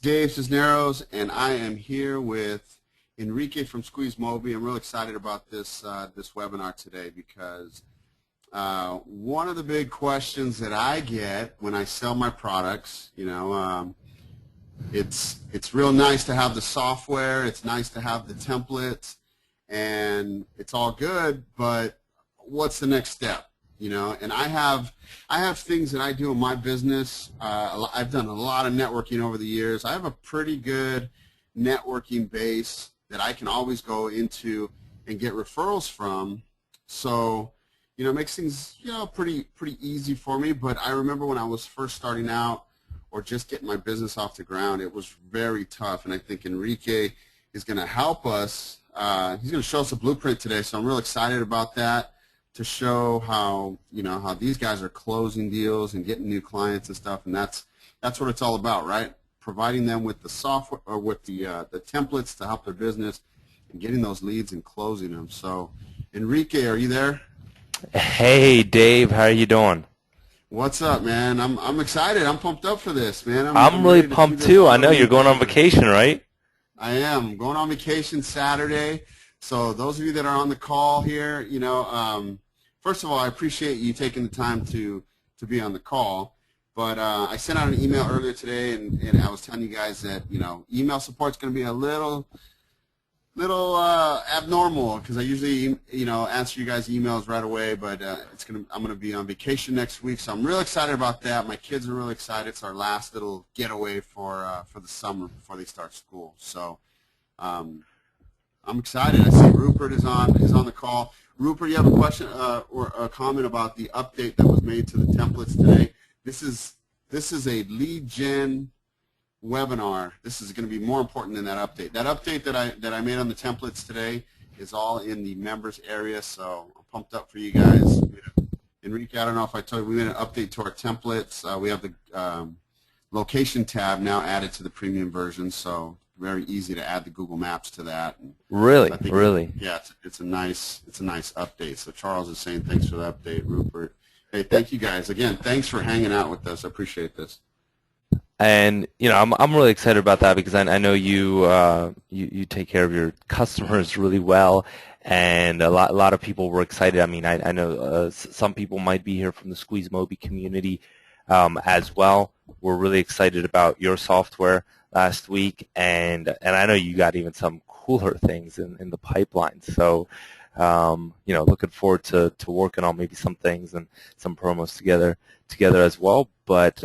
Dave Cisneros, and I am here with Enrique from Squeeze Mobi. I'm real excited about this webinar today because one of the big questions that I get when I sell my products, it's real nice to have the software, it's nice to have the templates, and it's all good, but what's the next step? And I have things that I do in my business. I've done a lot of networking over the years. I have a pretty good networking base that I can always go into and get referrals from. So, it makes things, pretty easy for me. But I remember when I was first starting out or just getting my business off the ground, it was very tough. And I think Enrique is going to help us. He's going to show us a blueprint today. So I'm real excited about that, to show how how these guys are closing deals and getting new clients and stuff, and that's what it's all about, right? Providing them with the software or with the templates to help their business and getting those leads and closing them. So, Enrique, are you there? Hey, Dave, how are you doing? What's up, man? I'm excited. I'm pumped up for this, man. I'm really pumped too. I know you're going on vacation, right? I am going on vacation Saturday. So those of you that are on the call here, first of all, I appreciate you taking the time to be on the call. But I sent out an email earlier today, and I was telling you guys that email support's going to be a little abnormal because I usually answer you guys' emails right away. But I'm going to be on vacation next week, so I'm real excited about that. My kids are really excited. It's our last little getaway for the summer before they start school. So. I'm excited. I see Rupert is on the call. Rupert, you have a question or a comment about the update that was made to the templates today? This is a lead gen webinar. This is going to be more important than that update. That update that I made on the templates today is all in the members area. So I'm pumped up for you guys. Enrique, I don't know if I told you, we made an update to our templates. We have the location tab now added to the premium version. So very easy to add the Google Maps to that. And really, so really. Yeah, it's a nice update. So Charles is saying thanks for the update, Rupert. Hey, thank you guys again. Thanks for hanging out with us. I appreciate this. And I'm really excited about that because I know you take care of your customers really well, and a lot of people were excited. I mean, I know some people might be here from the Squeeze Mobi community as well. We're really excited about your software last week, and I know you got even some cooler things in the pipeline. So, looking forward to working on maybe some things and some promos together as well. But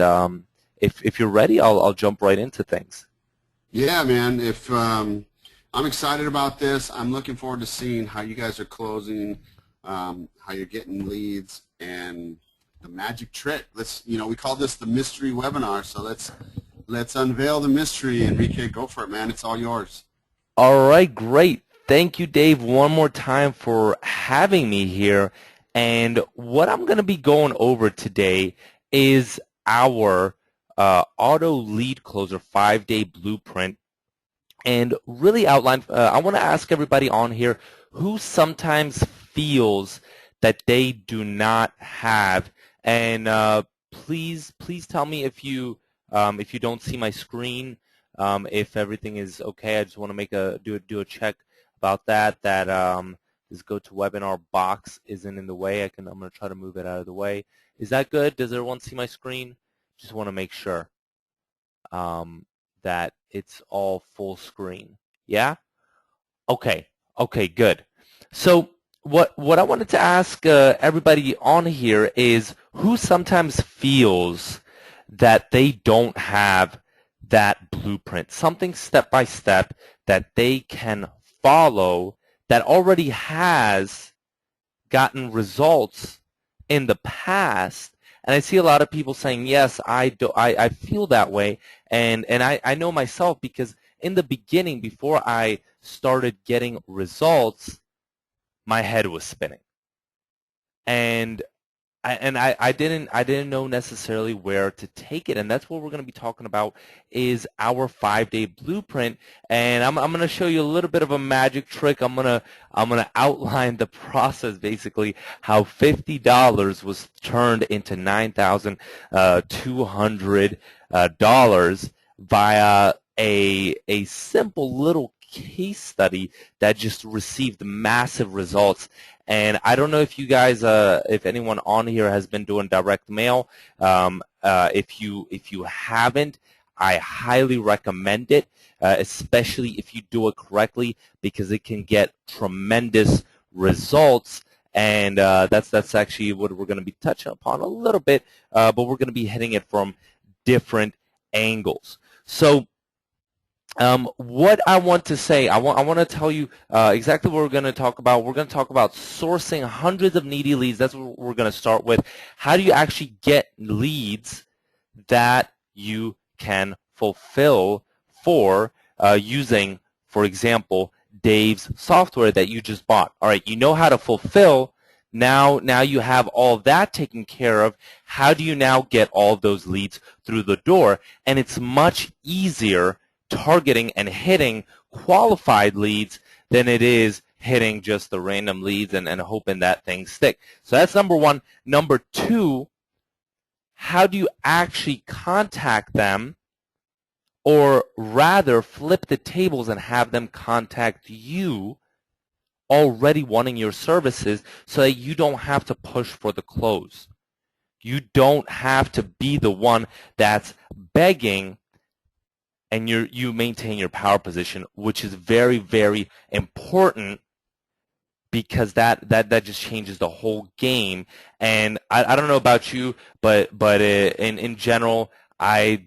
if you're ready, I'll jump right into things. Yeah, man. I'm excited about this. I'm looking forward to seeing how you guys are closing, how you're getting leads, and the magic trick. We call this the mystery webinar. So let's unveil the mystery. Enrique, go for it, man. It's all yours. All right, great. Thank you, Dave, one more time for having me here. And what I'm going to be going over today is our auto lead closer 5-day blueprint, and really outline. I want to ask everybody on here who sometimes feels that they do not have. And please tell me if you don't see my screen, if everything is okay. I just want to do a check about that. This GoToWebinar box isn't in the way. I'm going to try to move it out of the way. Is that good? Does everyone see my screen? Just want to make sure that it's all full screen. Yeah? Okay. Okay, good. So what I wanted to ask everybody on here is who sometimes feels that they don't have that blueprint, something step by step that they can follow that already has gotten results in the past. And I see a lot of people saying, yes, I feel that way. And I know myself, because in the beginning, before I started getting results, my head was spinning. And I didn't know necessarily where to take it, and that's what we're going to be talking about is our 5-day blueprint. And I'm going to show you a little bit of a magic trick. I'm going to outline the process, basically how $50 was turned into $9,200 via a simple little case study that just received massive results. And I don't know if you guys, if anyone on here has been doing direct mail. If you haven't, I highly recommend it, especially if you do it correctly, because it can get tremendous results. And that's actually what we're going to be touching upon a little bit, but we're going to be hitting it from different angles. So what I want to say, I want to tell you exactly what we're going to talk about. We're going to talk about sourcing hundreds of needy leads. That's what we're going to start with. How do you actually get leads that you can fulfill for using, for example, Dave's software that you just bought? All right, you know how to fulfill. Now you have all that taken care of. How do you now get all of those leads through the door? And it's much easier targeting and hitting qualified leads than it is hitting just the random leads and hoping that things stick. So that's number one. Number two, how do you actually contact them, or rather flip the tables and have them contact you already wanting your services so that you don't have to push for the close. You don't have to be the one that's begging, and you maintain your power position, which is very, very important, because that just changes the whole game. And I don't know about you, but in general, I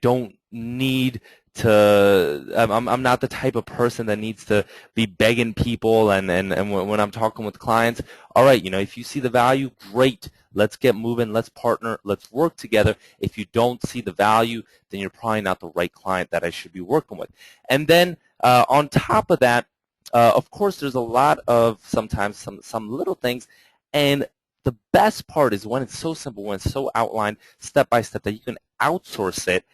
don't need to. I'm not the type of person that needs to be begging people. And when I'm talking with clients, all right, if you see the value, great. Let's get moving. Let's partner. Let's work together. If you don't see the value, then you're probably not the right client that I should be working with. And then on top of that, of course, there's a lot of sometimes some little things, and the best part is when it's so simple, when it's so outlined step by step that you can outsource it,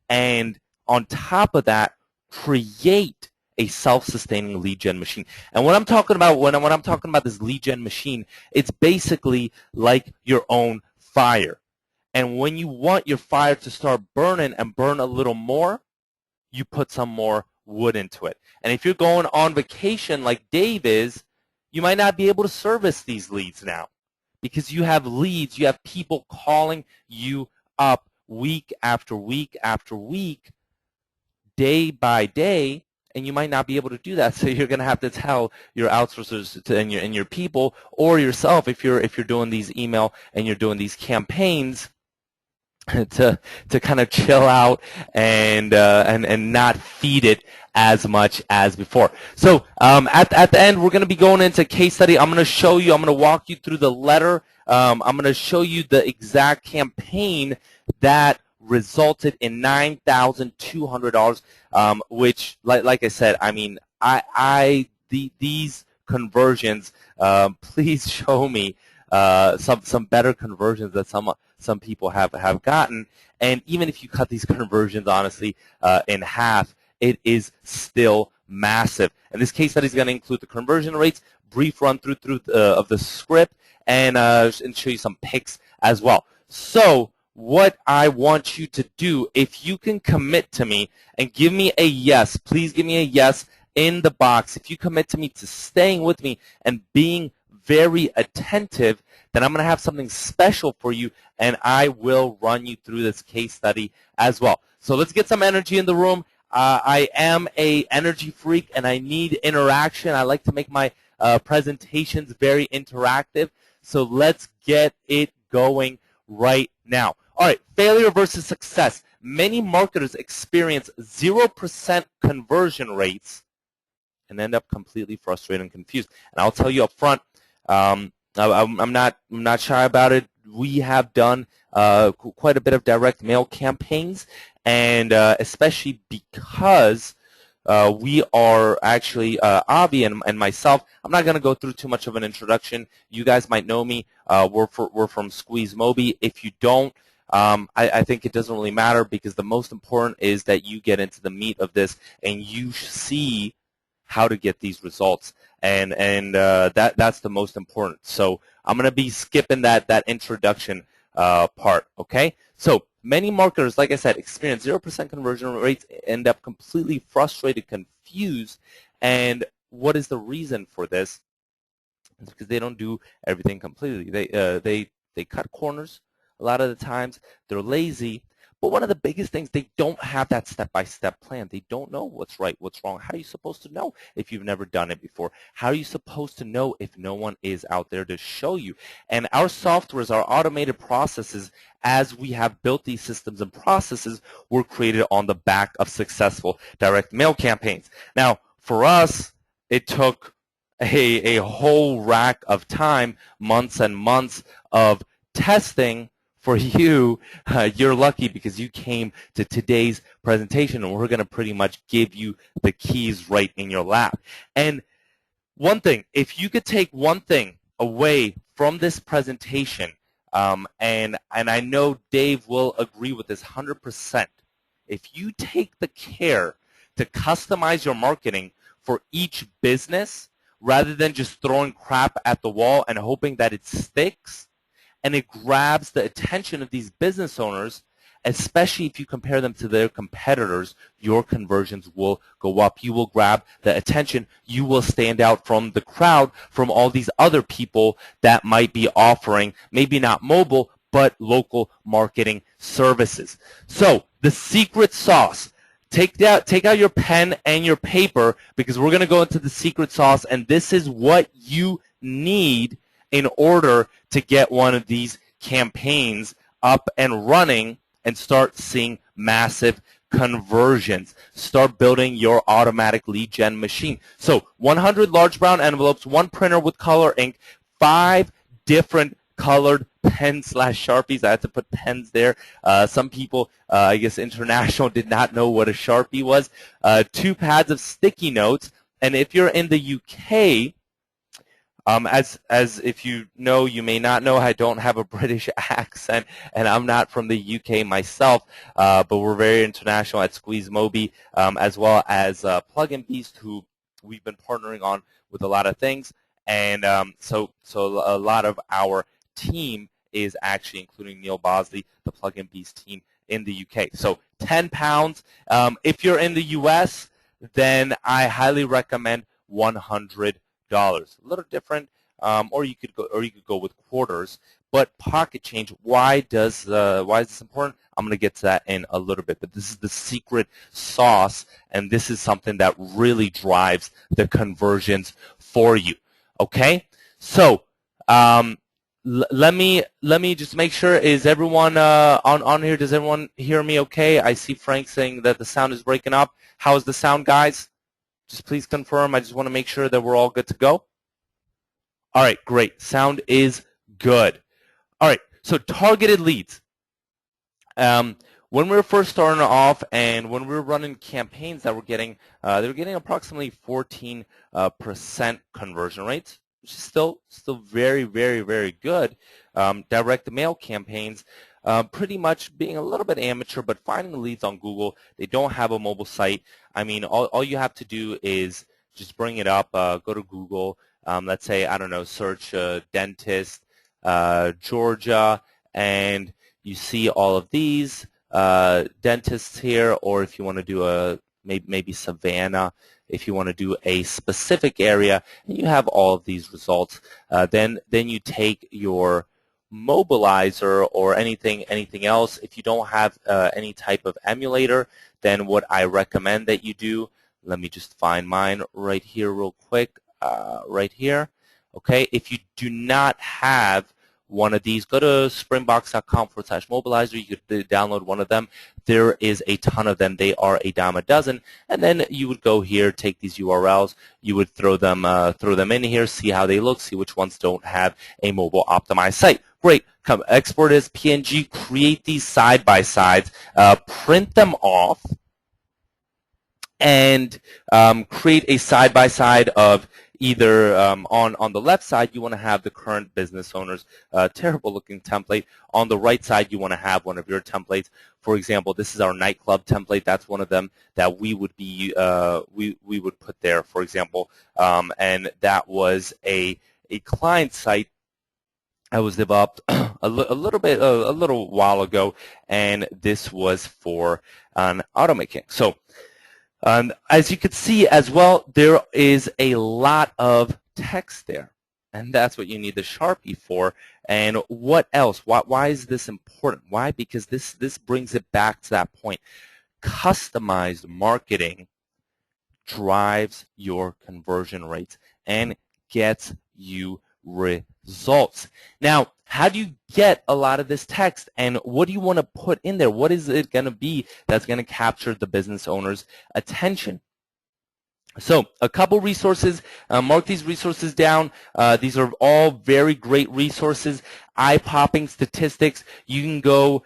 and on top of that, create a self-sustaining lead gen machine. And what I'm talking about when I'm talking about this lead gen machine, it's basically like your own fire. And when you want your fire to start burning and burn a little more, you put some more wood into it. And if you're going on vacation like Dave is, you might not be able to service these leads now, because you have leads, you have people calling you up week after week after week, day by day, and you might not be able to do that. So you're going to have to tell your outsourcers and your people, or yourself, if you're doing these email and you're doing these campaigns, to kind of chill out and not feed it as much as before. So at the end, we're going to be going into case study. I'm going to walk you through the letter. I'm going to show you the exact campaign that resulted in $9,200, which, like I said, I mean, these conversions, please show me some better conversions that some people have gotten. And even if you cut these conversions, honestly, in half, it is still massive. And this case study is going to include the conversion rates, brief run through of the script, and show you some pics as well. So what I want you to do, if you can commit to me and give me a yes, please give me a yes in the box. If you commit to me to staying with me and being very attentive, then I'm going to have something special for you, and I will run you through this case study as well. So let's get some energy in the room. I am a energy freak, and I need interaction. I like to make my presentations very interactive. So let's get it going right now. All right, failure versus success. Many marketers experience 0% conversion rates and end up completely frustrated and confused. And I'll tell you up front, I'm not shy about it. We have done quite a bit of direct mail campaigns, and especially because we are actually, Avi and myself, I'm not going to go through too much of an introduction. You guys might know me. We're from Squeeze Mobi. If you don't, I think it doesn't really matter, because the most important is that you get into the meat of this and you see how to get these results. And that's the most important. So I'm going to be skipping that introduction part, okay? So Many marketers, like I said, experience 0% conversion rates, end up completely frustrated, confused, and what is the reason for this? It's because they don't do everything completely. They cut corners a lot of the times. They're lazy. But one of the biggest things, they don't have that step-by-step plan. They don't know what's right, what's wrong. How are you supposed to know if you've never done it before? How are you supposed to know if no one is out there to show you? And our softwares, our automated processes, as we have built these systems and processes, were created on the back of successful direct mail campaigns. Now, for us, it took a whole rack of time, months and months of testing. For you, you're lucky because you came to today's presentation, and we're going to pretty much give you the keys right in your lap. And one thing, if you could take one thing away from this presentation, and I know Dave will agree with this 100%, if you take the care to customize your marketing for each business rather than just throwing crap at the wall and hoping that it sticks, and it grabs the attention of these business owners, especially if you compare them to their competitors, your conversions will go up. You will grab the attention. You will stand out from the crowd, from all these other people that might be offering, maybe not mobile, but local marketing services. So the secret sauce. Take out your pen and your paper, because we're going to go into the secret sauce, and this is what you need in order to get one of these campaigns up and running and start seeing massive conversions. Start building your automatic lead gen machine. So 100 large brown envelopes, one printer with color ink, 5 different colored pens / Sharpies. I had to put pens there. Some people, I guess international, did not know what a Sharpie was. 2 pads of sticky notes. And if you're in the UK, as if you know, you may not know, I don't have a British accent, and I'm not from the UK myself, but we're very international at Squeeze Mobi, as well as Plugin Beast, who we've been partnering on with a lot of things, and so a lot of our team is actually including Neil Bosley, the Plugin Beast team in the UK. So 10 pounds. If you're in the US, then I highly recommend $100. A little different, or you could go with quarters. But pocket change, why is this important? I'm going to get to that in a little bit. But this is the secret sauce, and this is something that really drives the conversions for you. Okay, so let me just make sure, is everyone on here? Does everyone hear me okay? I see Frank saying that the sound is breaking up. How is the sound, guys? Just please confirm. I just want to make sure that we're all good to go. All right, great. Sound is good. All right, so targeted leads. When we were first starting off, and when we were running campaigns that were getting, they were getting approximately 14% conversion rates, which is still very, very, very good. Direct mail campaigns, pretty much being a little bit amateur, but finding leads on Google. They don't have a mobile site. I mean, all you have to do is just bring it up, go to Google. Let's say, I don't know, search dentist, Georgia, and you see all of these dentists here. Or if you want to do maybe Savannah, if you want to do a specific area, and you have all of these results, then you take your Mobilizer or anything else. If you don't have any type of emulator, then what I recommend that you do, let me just find mine right here real quick, right here. Okay, if you do not have one of these, go to springbox.com/mobilizer. You could download one of them. There is a ton of them. They are a dime a dozen. And then you would go here, take these URLs. You would throw them in here, see how they look, see which ones don't have a mobile optimized site. Great. Come export as PNG. Create these side by sides. Print them off, and create a side by side of either on the left side, you want to have the current business owner's terrible looking template. On the right side, you want to have one of your templates. For example, this is our nightclub template. That's one of them that we would be we would put there, for example. And that was a client site that was developed a a little while ago, and this was for an automaking. So as you can see as well, there is a lot of text there, and that's what you need the Sharpie for. And what else? Why is this important? Why? Because this brings it back to that point. Customized marketing drives your conversion rates and gets you results. Now, how do you get a lot of this text, and what do you want to put in there? What is it going to be that's going to capture the business owner's attention? So a couple resources, mark these resources down. These are all very great resources. Eye-popping statistics. You can go,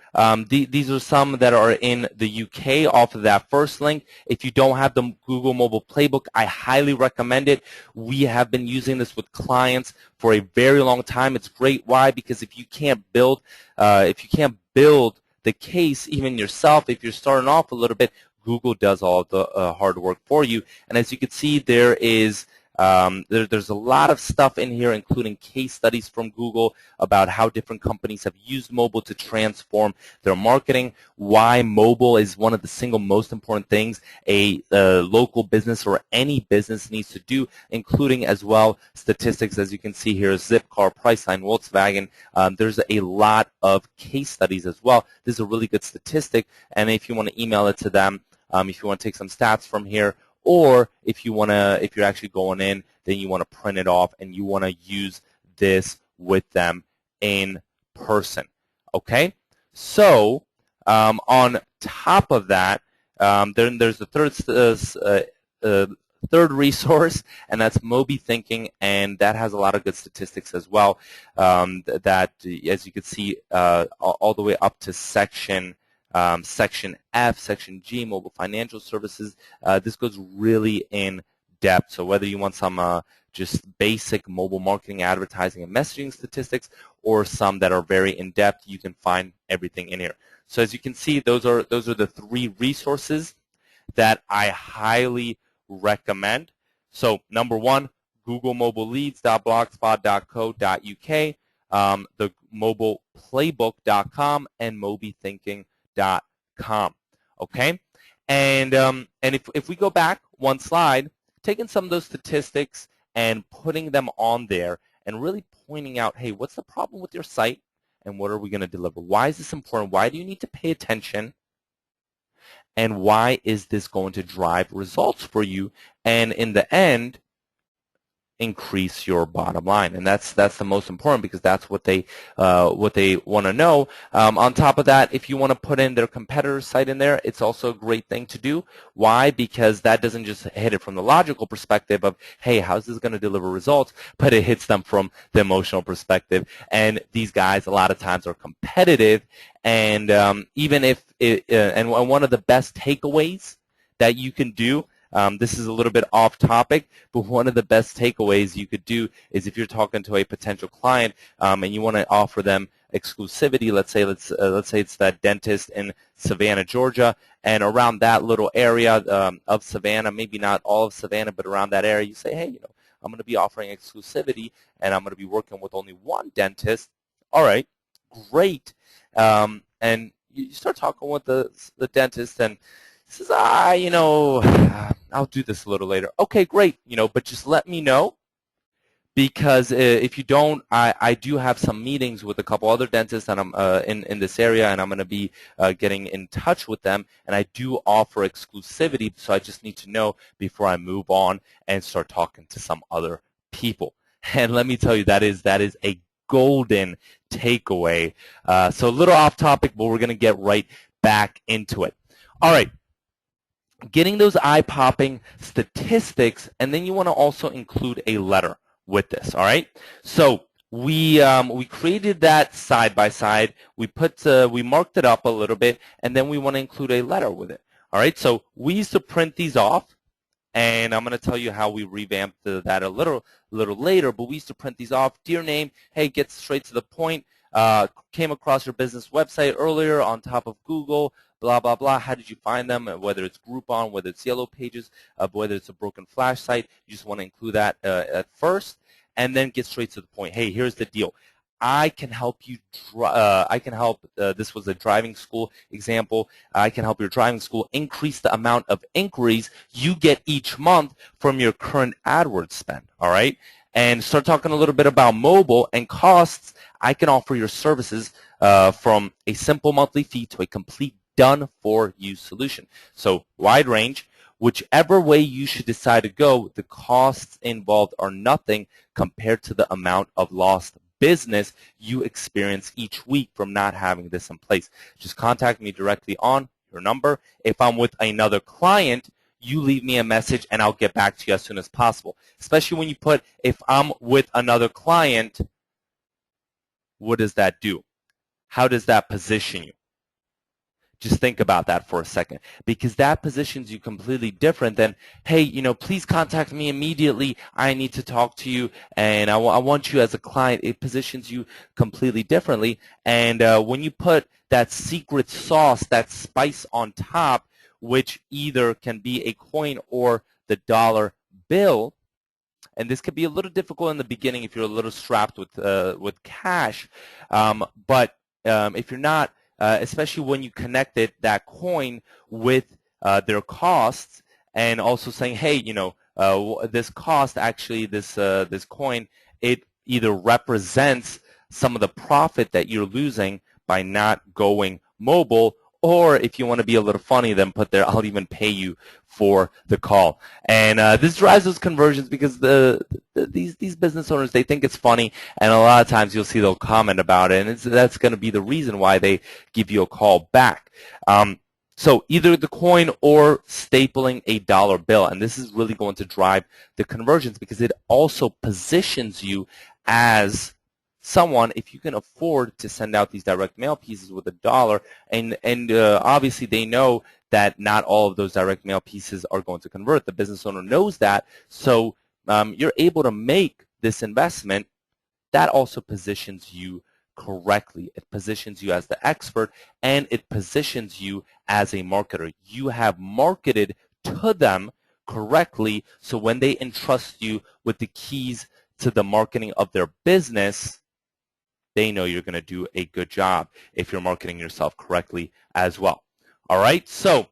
these are some that are in the UK off of that first link. If you don't have the Google Mobile Playbook, I highly recommend it. We have been using this with clients for a very long time. It's great. Why? Because if you can't build the case even yourself, if you're starting off a little bit, Google does all the hard work for you. And as you can see, there is there's a lot of stuff in here, including case studies from Google about how different companies have used mobile to transform their marketing, why mobile is one of the single most important things a local business or any business needs to do, including as well statistics, as you can see here, Zipcar, Priceline, Volkswagen. There's a lot of case studies as well. This is a really good statistic, and if you want to email it to them, if you want to take some stats from here, or if you're actually going in, then you want to print it off and you want to use this with them in person. Okay? So on top of that, then there's the third resource, and that's Moby Thinking, and that has a lot of good statistics as well. That, as you can see, all the way up to section F, Section G, Mobile Financial Services. This goes really in depth. So whether you want some just basic mobile marketing, advertising, and messaging statistics, or some that are very in depth, you can find everything in here. So as you can see, those are the three resources that I highly recommend. So number one, googlemobileleads.blogspot.co.uk, the mobileplaybook.com, and mobythinking.com. Okay, and if we go back one slide, taking some of those statistics and putting them on there and really pointing out, hey, what's the problem with your site and what are we going to deliver? Why is this important? Why do you need to pay attention? And why is this going to drive results for you? And in the end, increase your bottom line, and that's the most important, because that's what they want to know. On top of that, if you want to put in their competitor site in there, it's also a great thing to do. Why? Because that doesn't just hit it from the logical perspective of, hey, how's this going to deliver results, but it hits them from the emotional perspective. And these guys a lot of times are competitive, and even if and one of the best takeaways that you can do, this is a little bit off topic, but one of the best takeaways you could do is if you're talking to a potential client and you want to offer them exclusivity. Let's say it's that dentist in Savannah, Georgia, and around that little area of Savannah, maybe not all of Savannah, but around that area, you say, hey, I'm going to be offering exclusivity, and I'm going to be working with only one dentist. All right, great, and you start talking with the dentist, and he says, I'll do this a little later. Okay, great, but just let me know, because if you don't, I do have some meetings with a couple other dentists, and I'm in this area, and I'm going to be getting in touch with them, and I do offer exclusivity, so I just need to know before I move on and start talking to some other people. And let me tell you, that is a golden takeaway. So a little off topic, but we're going to get right back into it. All right. Getting those eye-popping statistics, and then you want to also include a letter with this. All right. So we created that side by side. We marked it up a little bit, and then we want to include a letter with it. All right. So we used to print these off, and I'm going to tell you how we revamped that a little later. But we used to print these off. Dear name, hey, get straight to the point. Came across your business website earlier on top of Google. Blah, blah, blah. How did you find them? Whether it's Groupon, whether it's Yellow Pages, whether it's a broken flash site, you just want to include that at first, and then get straight to the point. Hey, here's the deal. I can help you. This was a driving school example. I can help your driving school increase the amount of inquiries you get each month from your current AdWords spend. All right, and start talking a little bit about mobile and costs. I can offer your services from a simple monthly fee to a complete done-for-you solution. So wide range. Whichever way you should decide to go, the costs involved are nothing compared to the amount of lost business you experience each week from not having this in place. Just contact me directly on your number. If I'm with another client, you leave me a message and I'll get back to you as soon as possible. Especially when you put, if I'm with another client, what does that do? How does that position you? Just think about that for a second, because that positions you completely different than, hey, please contact me immediately. I need to talk to you, and I want you as a client. It positions you completely differently. And when you put that secret sauce, that spice on top, which either can be a coin or the dollar bill, and this could be a little difficult in the beginning if you're a little strapped with cash, but if you're not, especially when you connected that coin with their costs, and also saying, hey, this cost, actually, this coin, it either represents some of the profit that you're losing by not going mobile, or if you want to be a little funny, then put there, I'll even pay you for the call. And this drives those conversions, because these business owners, they think it's funny, and a lot of times you'll see they'll comment about it, and that's going to be the reason why they give you a call back. So either the coin or stapling a dollar bill, and this is really going to drive the conversions, because it also positions you as someone, if you can afford to send out these direct mail pieces with $1, and obviously they know that not all of those direct mail pieces are going to convert. The business owner knows that, so you're able to make this investment. That also positions you correctly. It positions you as the expert, and it positions you as a marketer. You have marketed to them correctly, so when they entrust you with the keys to the marketing of their business, they know you're going to do a good job if you're marketing yourself correctly as well. All right, so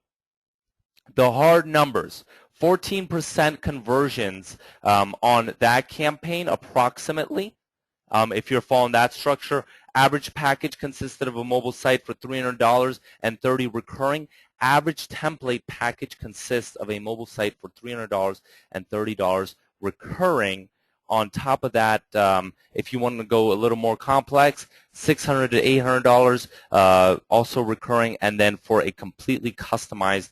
the hard numbers, 14% conversions on that campaign approximately. If you're following that structure, average package consisted of a mobile site for $300 and 30 recurring. Average template package consists of a mobile site for $300 and $30 recurring. On top of that, if you want to go a little more complex, $600 to $800 also recurring, and then for a completely customized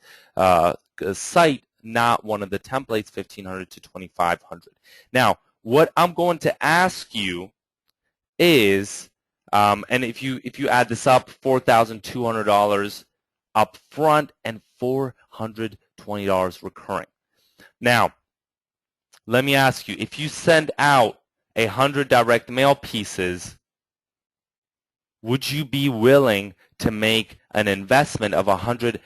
site, not one of the templates, $1,500 to $2,500. Now, what I'm going to ask you is, and if you add this up, $4,200 up front and $420 recurring. Now, let me ask you, if you send out 100 direct mail pieces, would you be willing to make an investment of 100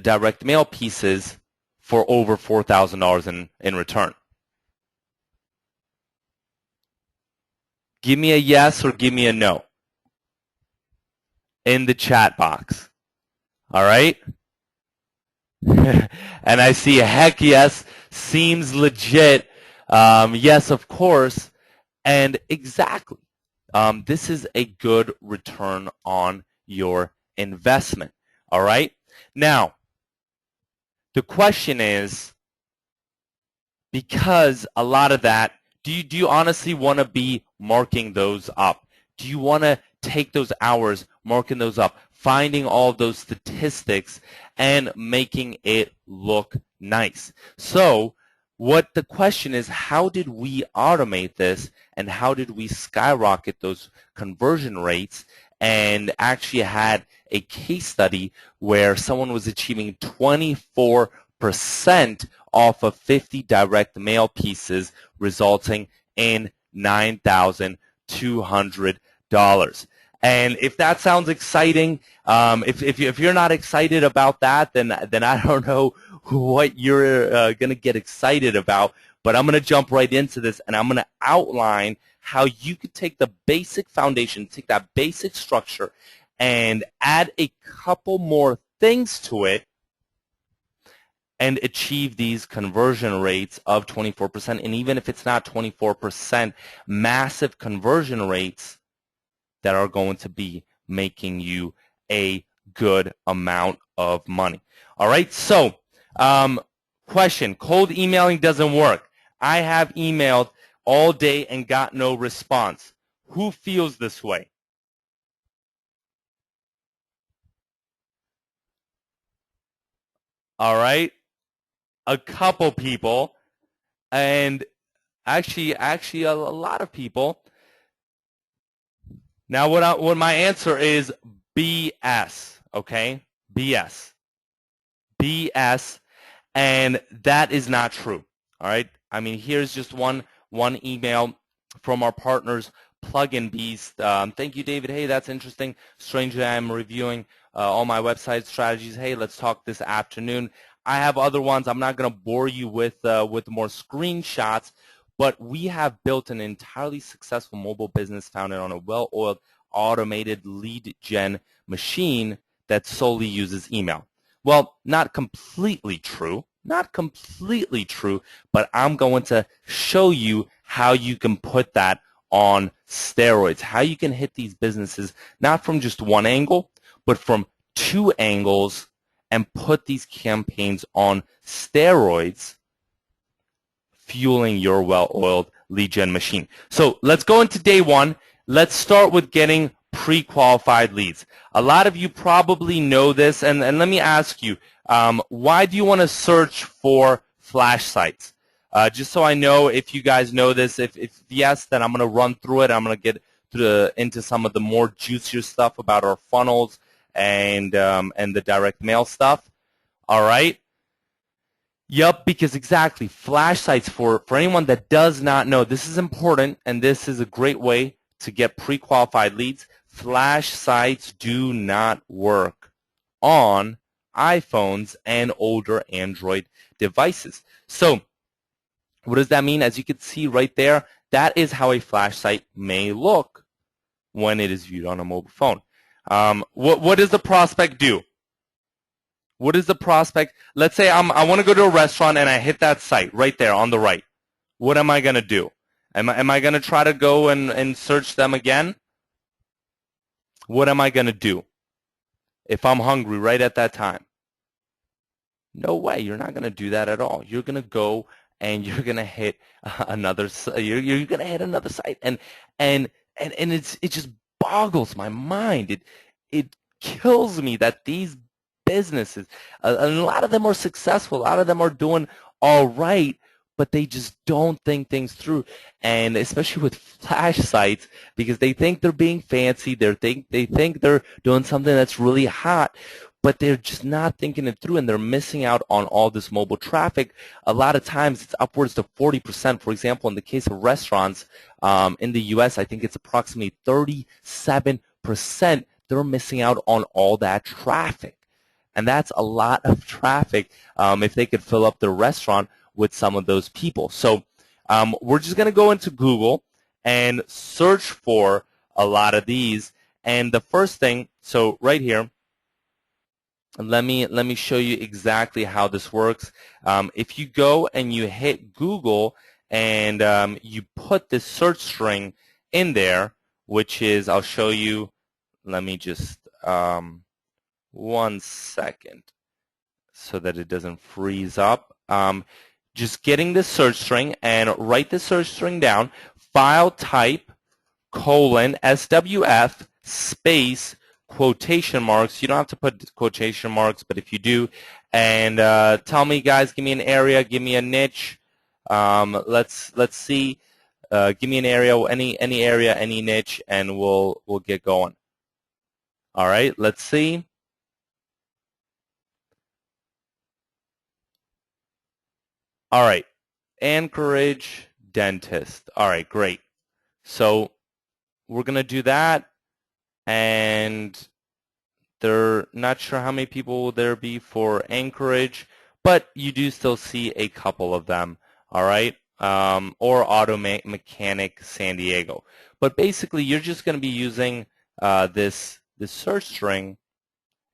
direct mail pieces for over $4,000 in return? Give me a yes or give me a no in the chat box. All right? And I see a heck yes, seems legit. Yes, of course, and exactly. This is a good return on your investment, all right? Now, the question is, because a lot of that, do you honestly want to be marking those up? Do you want to take those hours, marking those up, finding all those statistics, and making it look nice? So, what the question is, how did we automate this, and how did we skyrocket those conversion rates, and actually had a case study where someone was achieving 24% off of 50 direct mail pieces, resulting in $9,200. And if that sounds exciting, if you're not excited about that, then I don't know what you're going to get excited about, but I'm going to jump right into this, and I'm going to outline how you could take the basic foundation, take that basic structure, and add a couple more things to it and achieve these conversion rates of 24%. And even if it's not 24%, massive conversion rates that are going to be making you a good amount of money. All right, so question, cold emailing doesn't work. I have emailed all day and got no response. Who feels this way? All right, a couple people, and actually a lot of people. Now, what my answer is BS, okay? BS. BS, and that is not true, all right? I mean, here's just one email from our partners, Plugin Beast. Thank you, David. Hey, that's interesting. Strangely, I'm reviewing all my website strategies. Hey, let's talk this afternoon. I have other ones. I'm not going to bore you with more screenshots, but we have built an entirely successful mobile business founded on a well-oiled, automated lead gen machine that solely uses email. Well, not completely true, but I'm going to show you how you can put that on steroids, how you can hit these businesses not from just one angle, but from two angles and put these campaigns on steroids, fueling your well-oiled lead gen machine. So let's go into day one. Let's start with getting pre-qualified leads. A lot of you probably know this, and let me ask you, why do you want to search for flash sites? Just so I know if you guys know this. If yes, then I'm going to run through it. I'm going to get into some of the more juicier stuff about our funnels and the direct mail stuff. All right. Yep, because exactly, flash sites, for anyone that does not know, this is important, and this is a great way to get pre-qualified leads. Flash sites do not work on iPhones and older Android devices. So what does that mean? As you can see right there, that is how a flash site may look when it is viewed on a mobile phone. What does the prospect do? What is the prospect? Let's say I want to go to a restaurant and I hit that site right there on the right. What am I going to do? Am I going to try to go and search them again? What am I going to do if I'm hungry right at that time? No way. You're not going to do that at all. You're going to go and you're going to hit another. You're going to hit another site, and it just boggles my mind. It kills me that these businesses, a lot of them are successful, a lot of them are doing all right, but they just don't think things through. And especially with flash sites, because they think they're being fancy, they think they're doing something that's really hot, but they're just not thinking it through, and they're missing out on all this mobile traffic. A lot of times it's upwards to 40%. For example, in the case of restaurants in the U.S., I think it's approximately 37%. They're missing out on all that traffic. And that's a lot of traffic if they could fill up their restaurant with some of those people. So we're just going to go into Google and search for a lot of these. And the first thing, so right here, let me show you exactly how this works. If you go and you hit Google and you put this search string in there, which is, I'll show you, let me just 1 second so that it doesn't freeze up. Just getting the search string and write the search string down, file type :SWF space quotation marks. You don't have to put quotation marks, but if you do, and tell me, guys, give me an area, give me a niche. Let's see. Give me an area, any area, any niche, and we'll get going. All right, let's see. All right, Anchorage dentist. All right, great. So we're going to do that, and they're not sure how many people will there be for Anchorage, but you do still see a couple of them, all right? Or Auto Mechanic San Diego. But basically, you're just going to be using this search string,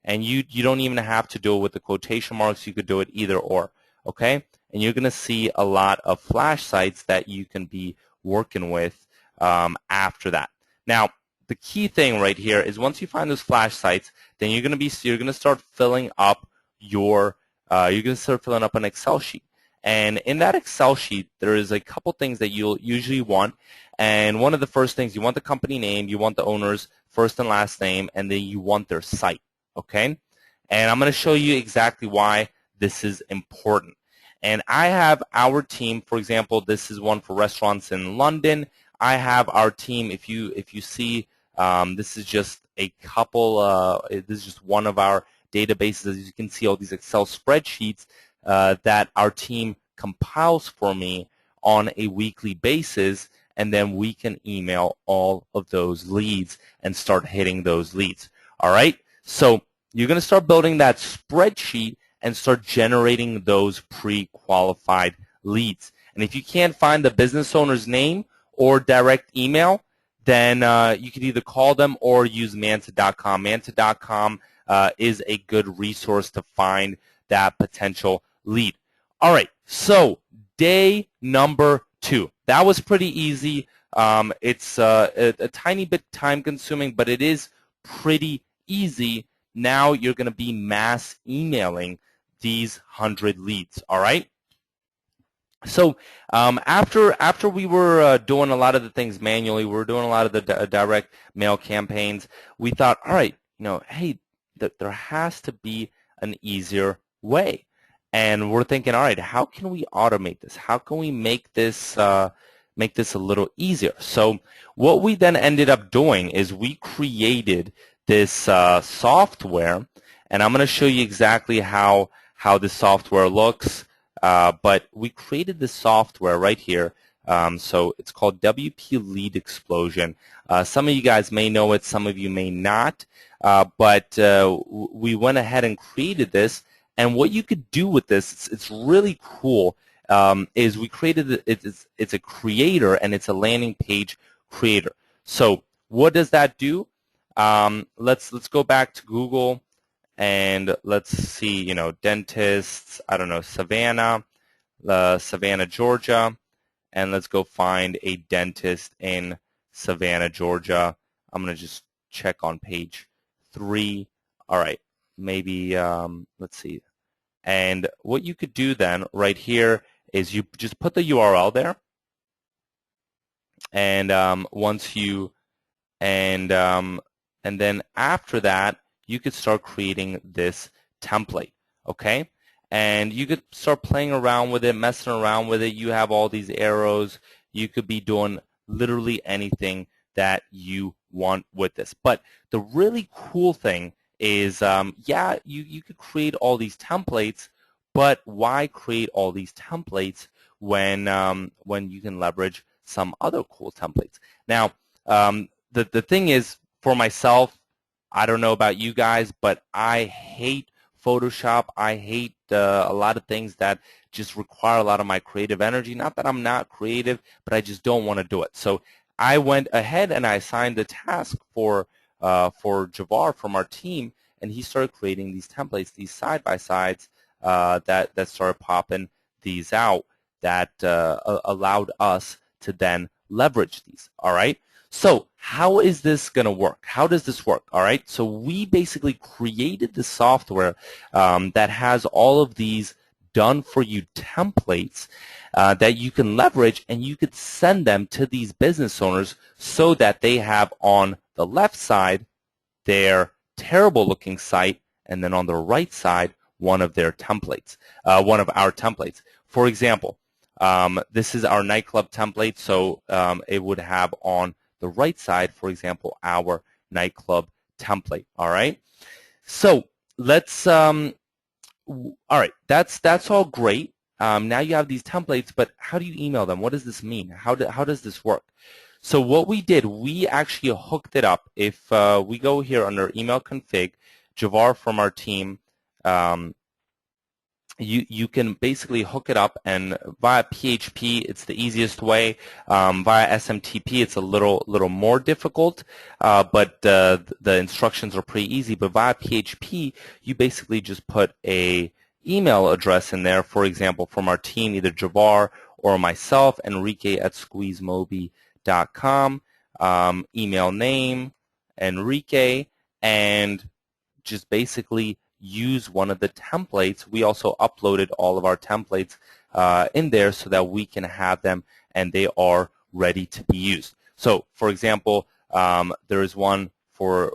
and you don't even have to do it with the quotation marks. You could do it either or, okay? And you're going to see a lot of flash sites that you can be working with after that. Now, the key thing right here is once you find those flash sites, then you're going to start filling up an Excel sheet. And in that Excel sheet, there is a couple things that you'll usually want. And one of the first things, you want the company name, you want the owner's first and last name, and then you want their site, okay? And I'm going to show you exactly why this is important. And I have our team, for example, this is one for restaurants in London. I have our team, if you see, this is just a couple, this is just one of our databases. As you can see, all these Excel spreadsheets that our team compiles for me on a weekly basis, and then we can email all of those leads and start hitting those leads. All right? So you're going to start building that spreadsheet and start generating those pre-qualified leads. And if you can't find the business owner's name or direct email, then you can either call them or use Manta.com. Manta.com is a good resource to find that potential lead. All right, so day number 2. That was pretty easy. It's a tiny bit time-consuming, but it is pretty easy. Now you're going to be mass emailing these 100 leads, all right? So after we were doing a lot of the things manually, we were doing a lot of the direct mail campaigns, we thought, all right, hey, there has to be an easier way. And we're thinking, all right, how can we automate this? How can we make this a little easier? So what we then ended up doing is we created this software, and I'm going to show you exactly how this software looks. But we created this software right here. So it's called WP Lead Explosion. Some of you guys may know it, some of you may not. But we went ahead and created this. And what you could do with this, it's really cool, is we created it's a creator, and it's a landing page creator. So what does that do? Let's go back to Google, and let's see, dentists, I don't know, Savannah, Georgia, and let's go find a dentist in Savannah, Georgia. I'm going to just check on page 3. All right, maybe, let's see. And what you could do then right here is you just put the URL there, and and then after that, you could start creating this template, okay? And you could start playing around with it, messing around with it. You have all these arrows. You could be doing literally anything that you want with this. But the really cool thing is, yeah, you could create all these templates, but why create all these templates when you can leverage some other cool templates? Now, the thing is, for myself, I don't know about you guys, but I hate Photoshop. I hate a lot of things that just require a lot of my creative energy. Not that I'm not creative, but I just don't want to do it. So I went ahead and I assigned the task for Javar from our team, and he started creating these templates, these side-by-sides that started popping these out that allowed us to then leverage these, all right? So how is this going to work? How does this work? All right. So we basically created the software that has all of these done for you templates that you can leverage, and you could send them to these business owners so that they have on the left side their terrible looking site, and then on the right side one of their templates, one of our templates. For example, this is our nightclub template, so it would have on the right side, for example, our nightclub template. All right. So let's. All right. That's all great. Now you have these templates, but how do you email them? What does this mean? How does this work? So what we did, we actually hooked it up. If we go here under email config, Javar from our team you can basically hook it up, and via PHP it's the easiest way. Via SMTP it's a little more difficult, but the instructions are pretty easy. But via PHP you basically just put a email address in there, for example, from our team, either Javar or myself, Enrique at squeezemobi.com, email name, Enrique, and just basically use one of the templates. We also uploaded all of our templates in there so that we can have them and they are ready to be used. So, for example, there is one for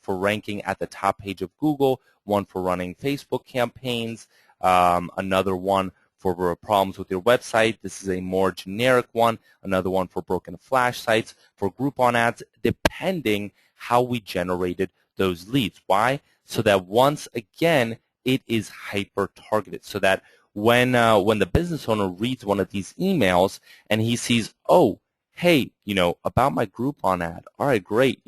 ranking at the top page of Google, one for running Facebook campaigns, another one for problems with your website. This is a more generic one. Another one for broken flash sites, for Groupon ads, depending how we generated those leads. Why? So that once again, it is hyper-targeted. So that when the business owner reads one of these emails and he sees, oh, hey, about my Groupon ad. All right, great.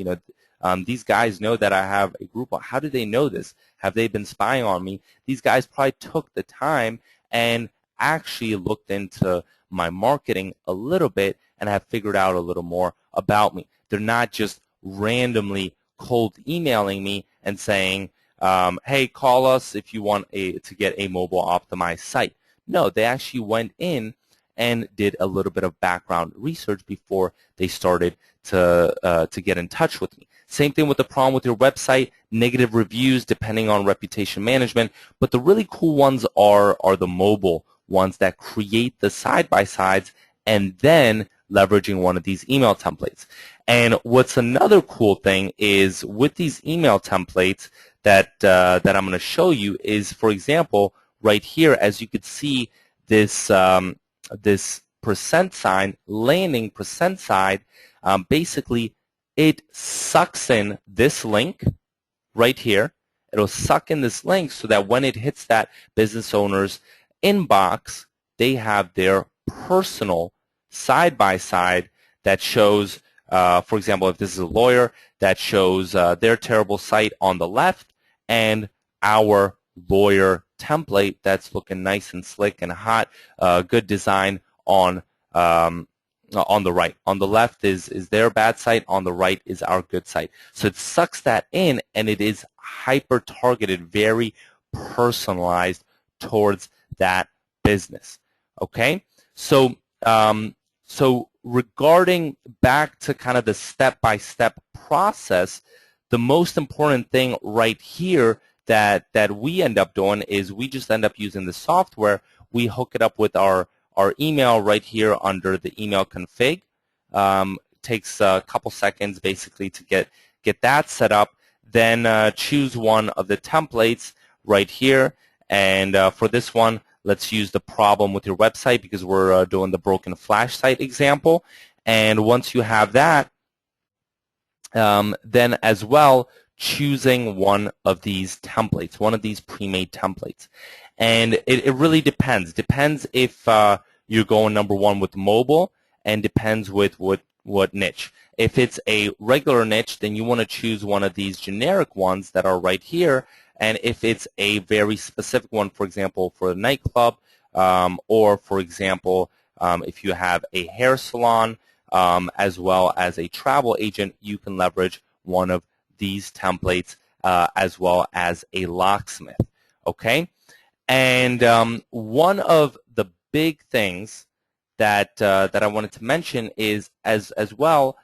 These guys know that I have a Groupon. How do they know this? Have they been spying on me? These guys probably took the time and actually looked into my marketing a little bit and have figured out a little more about me. They're not just randomly cold emailing me and saying, hey, call us if you want to get a mobile optimized site. No, they actually went in and did a little bit of background research before they started to get in touch with me. Same thing with the problem with your website, negative reviews depending on reputation management, but the really cool ones are the mobile ones that create the side-by-sides and then leveraging one of these email templates. And what's another cool thing is with these email templates that I'm going to show you is, for example, right here, as you could see, this this percent sign, landing percent sign, basically it sucks in this link right here. It'll suck in this link so that when it hits that business owner's inbox, they have their personal side-by-side that shows, for example, if this is a lawyer, that shows their terrible site on the left and our lawyer template that's looking nice and slick and hot, good design on the right. On the left is their bad site. On the right is our good site. So it sucks that in, and it is hyper-targeted, very personalized towards that business. Okay? So so regarding back to kind of the step-by-step process, the most important thing right here that we end up doing is we just end up using the software. We hook it up with our email right here under the email config. Takes a couple seconds basically to get that set up. Then choose one of the templates right here. And for this one, let's use the problem with your website because we're doing the broken flash site example. And once you have that, then as well, choosing one of these templates, one of these pre-made templates. And it really depends. Depends if you're going number one with mobile, and depends with what niche. If it's a regular niche, then you want to choose one of these generic ones that are right here. And if it's a very specific one, for example, for a nightclub, or for example, if you have a hair salon, as well as a travel agent, you can leverage one of these templates, as well as a locksmith. Okay? And one of the big things that I wanted to mention is as well,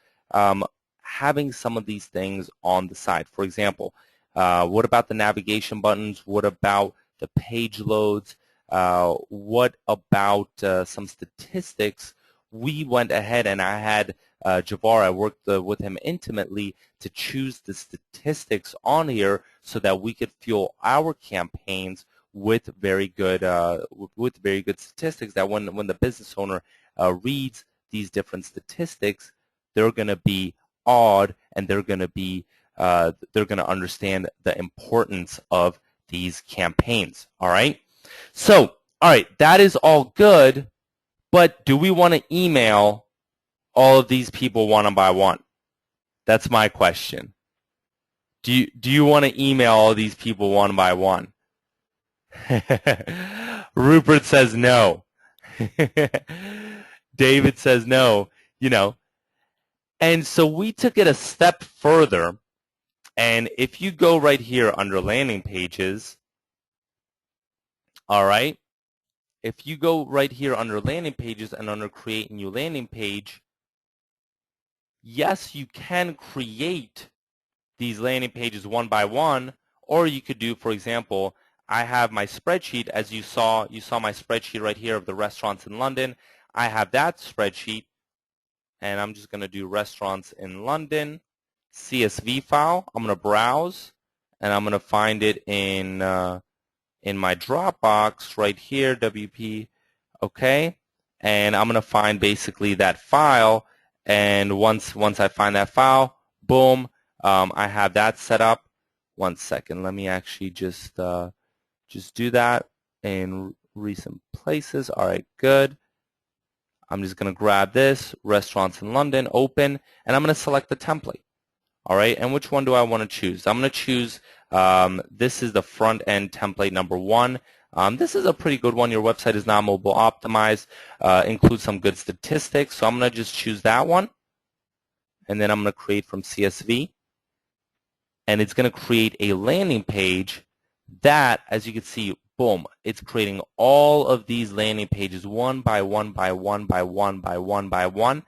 having some of these things on the side. For example, what about the navigation buttons? What about the page loads? What about some statistics? We went ahead and I had Javar, I worked with him intimately to choose the statistics on here so that we could fuel our campaigns with very good statistics, that when the business owner reads these different statistics, they're going to be awed and they're going to understand the importance of these campaigns. All right. So, all right, that is all good, but do we want to email all of these people one by one? That's my question. Do you want to email all these people one by one? Rupert says no. David says no, you know. And so we took it a step further. And if you go right here under landing pages, all right, if you go right here under landing pages and under create new landing page, yes, you can create these landing pages one by one, or you could do, for example, I have my spreadsheet, as you saw my spreadsheet right here of the restaurants in London. I have that spreadsheet, and I'm just going to do restaurants in London, CSV file. I'm going to browse, and I'm going to find it in my Dropbox right here, WP, okay? And I'm going to find basically that file, and once I find that file, boom, I have that set up. One second, let me actually just do that in recent places. All right, good. I'm just going to grab this, restaurants in London, open, and I'm going to select the template. All right, and which one do I want to choose? I'm going to choose, this is the front end template number 1. This is a pretty good one. Your website is not mobile optimized, includes some good statistics. So I'm going to just choose that one. And then I'm going to create from CSV. And it's going to create a landing page that, as you can see, boom, it's creating all of these landing pages one by one by one by one by one by one.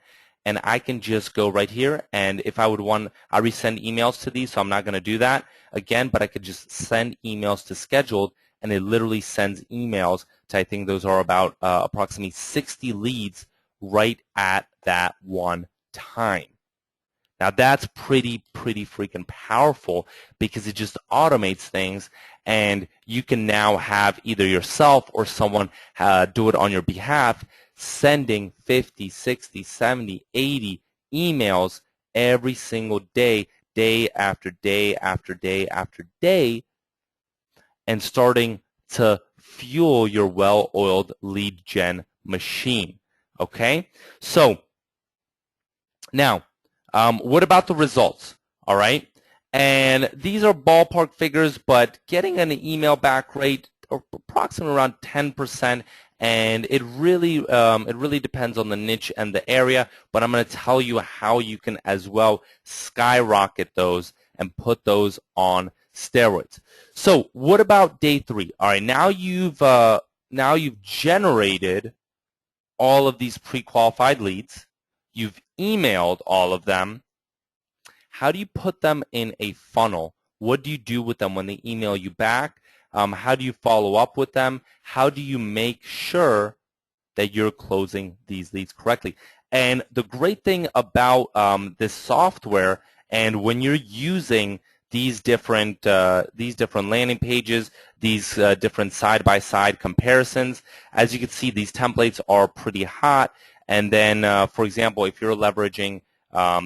And I can just go right here, and if I would want, I resend emails to these, so I'm not going to do that again, but I could just send emails to scheduled, and it literally sends emails to, I think those are about approximately 60 leads right at that one time. Now that's pretty freaking powerful because it just automates things, and you can now have either yourself or someone do it on your behalf, sending 50, 60, 70, 80 emails every single day, day after day after day after day, and starting to fuel your well-oiled lead gen machine. Okay? So now, what about the results? All right? And these are ballpark figures, but getting an email back rate approximately around 10%, and it really depends on the niche and the area, but I'm going to tell you how you can as well skyrocket those and put those on steroids. So what about day 3? All right, now you've generated all of these pre-qualified leads. You've emailed all of them. How do you put them in a funnel? What do you do with them when they email you back? How do you follow up with them? How do you make sure that you're closing these leads correctly? And the great thing about this software, and when you're using these different landing pages, these different side-by-side comparisons, as you can see, these templates are pretty hot. And then, for example, if you're leveraging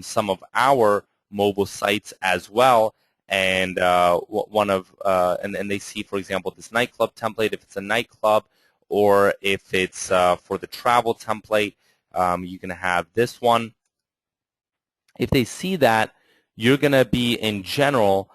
some of our mobile sites as well, and and they see, for example, this nightclub template, if it's a nightclub, or if it's for the travel template, you can have this one. If they see that, you're going to be, in general,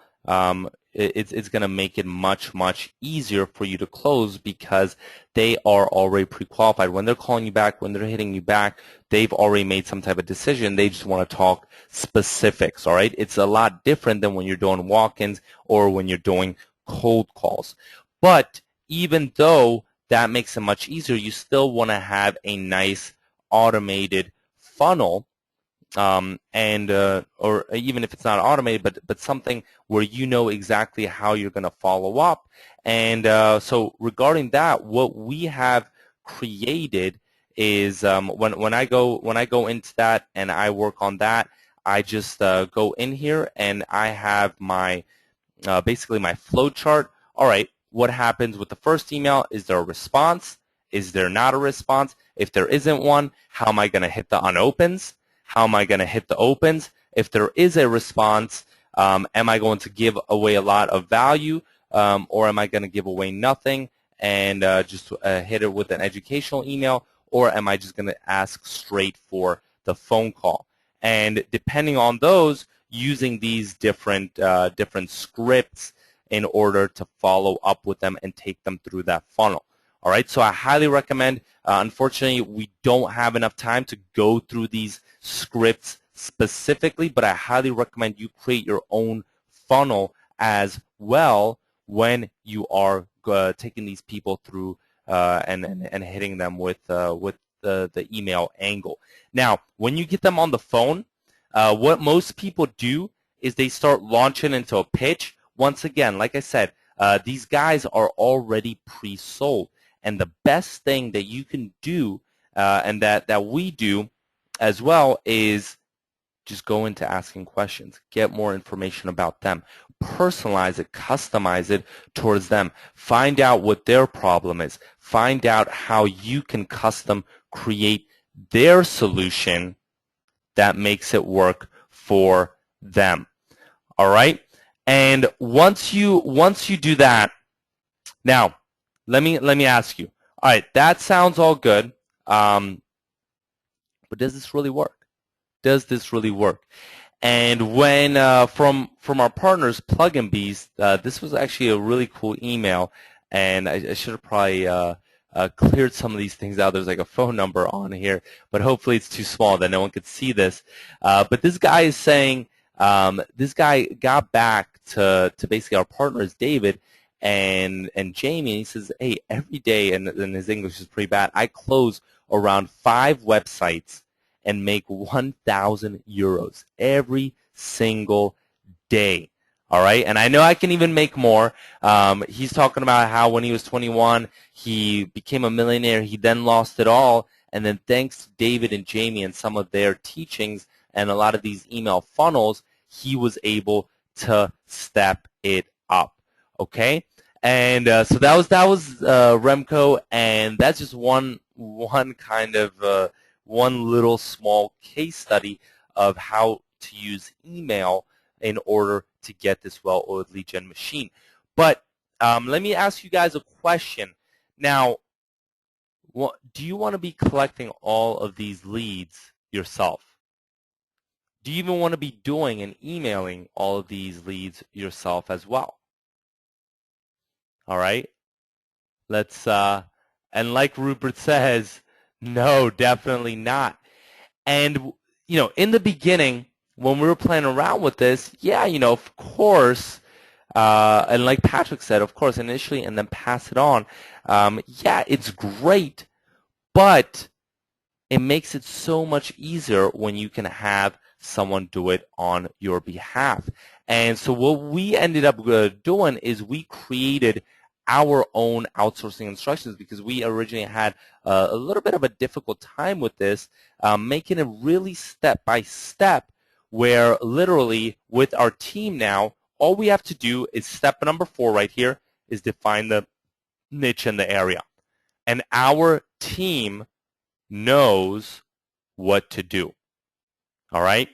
it's going to make it much easier for you to close because they are already pre-qualified. When they're calling you back, when they're hitting you back, they've already made some type of decision. They just want to talk specifics, all right? It's a lot different than when you're doing walk-ins or when you're doing cold calls. But even though that makes it much easier, you still want to have a nice automated funnel, or even if it's not automated, but something where you know exactly how you're going to follow up. And so regarding that, what we have created is when I go into that and I work on that, I just go in here and I have my basically my flow chart. All right, what happens with the first email? Is there a response? Is there not a response? If there isn't one, how am I going to hit the unopens? How am I going to hit the opens? If there is a response, am I going to give away a lot of value, or am I going to give away nothing and just hit it with an educational email, or am I just going to ask straight for the phone call? And depending on those, using these different scripts in order to follow up with them and take them through that funnel. All right, so I highly recommend. Unfortunately, we don't have enough time to go through these scripts specifically, but I highly recommend you create your own funnel as well when you are taking these people through and hitting them with the email angle. Now, when you get them on the phone, what most people do is they start launching into a pitch. Once again, like I said, these guys are already pre-sold. And the best thing that you can do and that we do as well is just go into asking questions, get more information about them, personalize it, customize it towards them, find out what their problem is, find out how you can custom create their solution that makes it work for them. All right? And once you do that, now let me ask you. All right, that sounds all good, but does this really work? Does this really work? And when from our partners, Plugin Bees, this was actually a really cool email, and I should have probably cleared some of these things out. There's like a phone number on here, but hopefully it's too small that no one could see this. But this guy is saying, this guy got back to basically our partners, David and Jamie, and he says, hey, every day, and his English is pretty bad, I close around 5 websites and make 1,000 euros every single day. All right, and I know I can even make more. He's talking about how when he was 21, he became a millionaire. He then lost it all, and then thanks to David and Jamie and some of their teachings and a lot of these email funnels, he was able to step it up. Okay, and so that was Remco, and that's just one kind of one little small case study of how to use email in order to get this well-oiled lead gen machine. But let me ask you guys a question. Now, do you want to be collecting all of these leads yourself? Do you even want to be doing and emailing all of these leads yourself as well? All right? Let's, and like Rupert says, no, definitely not. And, you know, in the beginning, when we were playing around with this, yeah, you know, of course, and like Patrick said, of course, initially, and then pass it on. Yeah, it's great, but it makes it so much easier when you can have someone do it on your behalf. And so what we ended up doing is we created our own outsourcing instructions because we originally had a little bit of a difficult time with this, making it really step-by-step where literally with our team now, all we have to do is step number 4 right here is define the niche in the area. And our team knows what to do. All right?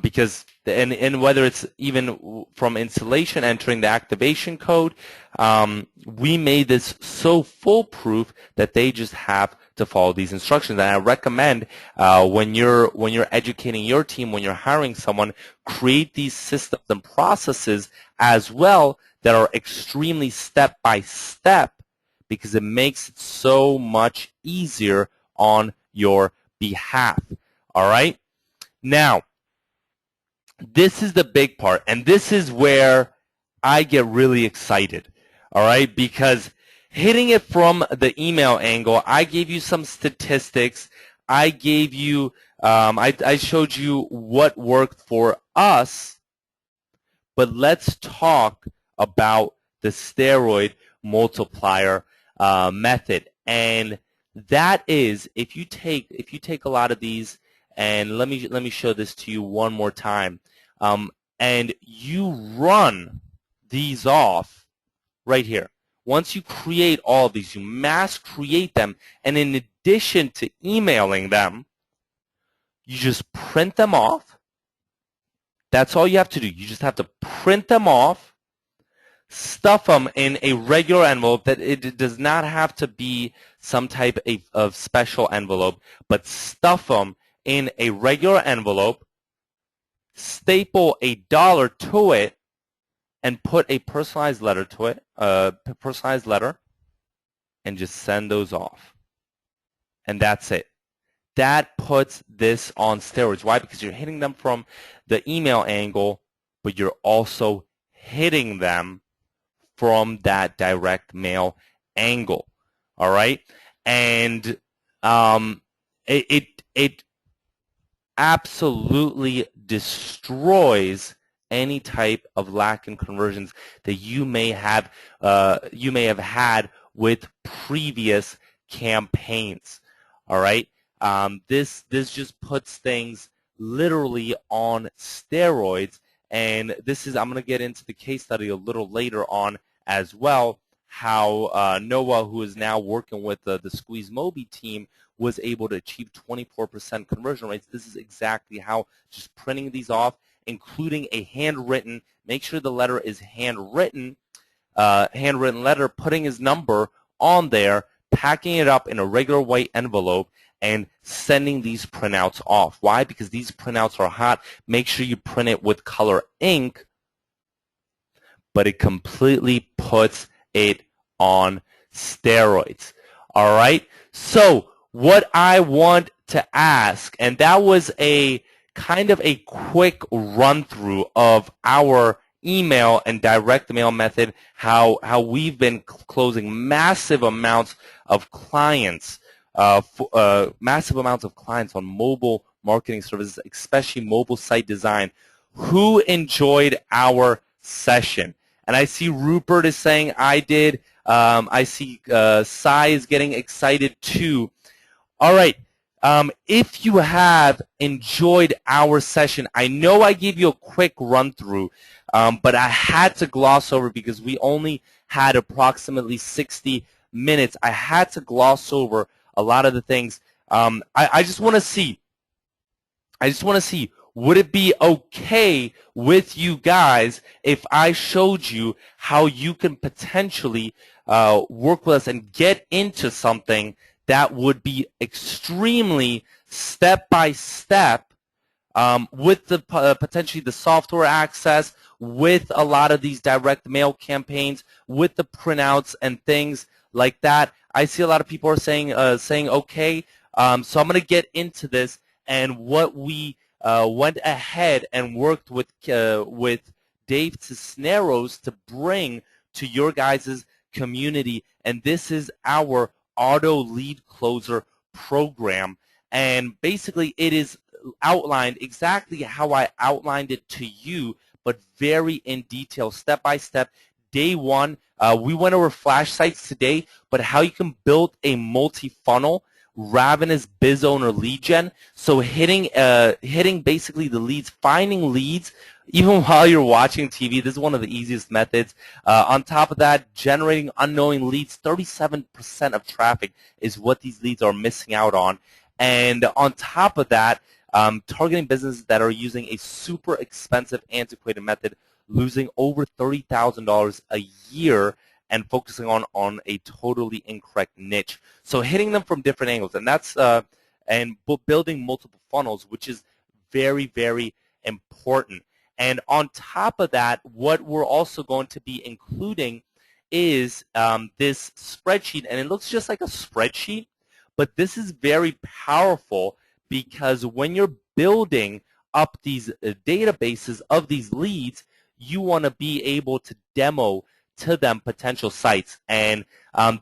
Because and whether it's even from installation entering the activation code, we made this so foolproof that they just have to follow these instructions. And I recommend when you're educating your team, when you're hiring someone, create these systems and processes as well that are extremely step by step, because it makes it so much easier on your behalf. All right? Now, this is the big part, and this is where I get really excited, all right? Because hitting it from the email angle, I gave you some statistics. I gave you, I showed you what worked for us, but let's talk about the steroid multiplier method, and that is if you take a lot of these. And let me show this to you one more time. And you run these off right here. Once you create all of these, you mass create them, and in addition to emailing them, you just print them off. That's all you have to do. You just have to print them off, stuff them in a regular envelope. That it does not have to be some type of special envelope, but stuff them in a regular envelope, staple $1 to it, and put a personalized letter to it, personalized letter, and just send those off. And that's it. That puts this on steroids. Why? Because you're hitting them from the email angle, but you're also hitting them from that direct mail angle. All right? And it absolutely destroys any type of lack in conversions that you may have had with previous campaigns. All right, this just puts things literally on steroids, and this is, I'm going to get into the case study a little later on as well, how Noah, who is now working with the Squeeze Mobi team, was able to achieve 24% conversion rates. This is exactly how just printing these off, including a handwritten, make sure the letter is handwritten letter, putting his number on there, packing it up in a regular white envelope, and sending these printouts off. Why? Because these printouts are hot. Make sure you print it with color ink, but it completely puts it on steroids. All right? So what I want to ask, and that was a kind of a quick run-through of our email and direct mail method, how we've been closing massive amounts of clients, massive amounts of clients on mobile marketing services, especially mobile site design. Who enjoyed our session? And I see Rupert is saying I did. I see Sai is getting excited too. All right. If you have enjoyed our session, I know I gave you a quick run-through, but I had to gloss over because we only had approximately 60 minutes. I had to gloss over a lot of the things. I just want to see. Would it be okay with you guys if I showed you how you can potentially work with us and get into something that would be extremely step-by-step with the potentially the software access, with a lot of these direct mail campaigns, with the printouts and things like that? I see a lot of people are saying okay. So I'm going to get into this, and what we went ahead and worked with Dave Cisneros to bring to your guys' community, and this is our Auto Lead Closer program. And basically it is outlined exactly how I outlined it to you, but very in detail, step by step. Day one, we went over flash sites today, but how you can build a multi-funnel Ravenous Biz Owner lead gen. So hitting basically the leads, finding leads even while you're watching TV. This is one of the easiest methods. On top of that, generating unknowing leads. 37% of traffic is what these leads are missing out on. And on top of that, targeting businesses that are using a super expensive, antiquated method, losing over $30,000 a year and focusing on a totally incorrect niche. So hitting them from different angles, and that's and building multiple funnels, which is very, very important. And on top of that, what we're also going to be including is this spreadsheet, and it looks just like a spreadsheet, but this is very powerful because when you're building up these databases of these leads, you want to be able to demo to them potential sites. And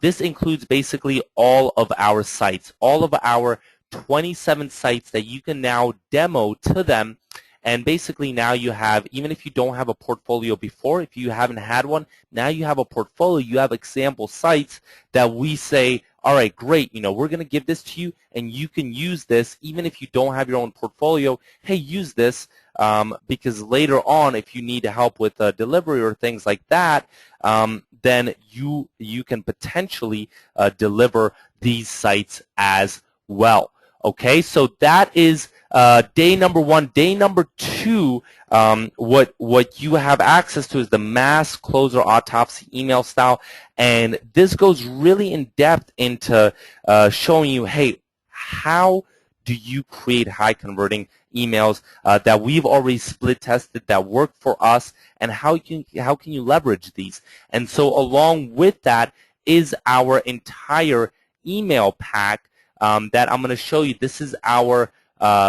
this includes basically all of our sites, all of our 27 sites that you can now demo to them. And basically now you have, even if you don't have a portfolio before, if you haven't had one, now you have a portfolio, you have example sites that we say, all right, great, we're going to give this to you and you can use this even if you don't have your own portfolio. Hey, use this because later on if you need help with delivery or things like that, then you can potentially deliver these sites as well. Okay, so that is day number one. Day number two, what you have access to is the Mass Closer Autopsy email style, and this goes really in depth into showing you, hey, how do you create high converting emails that we've already split tested that work for us, and how can you leverage these. And so along with that is our entire email pack that I'm going to show you. This is our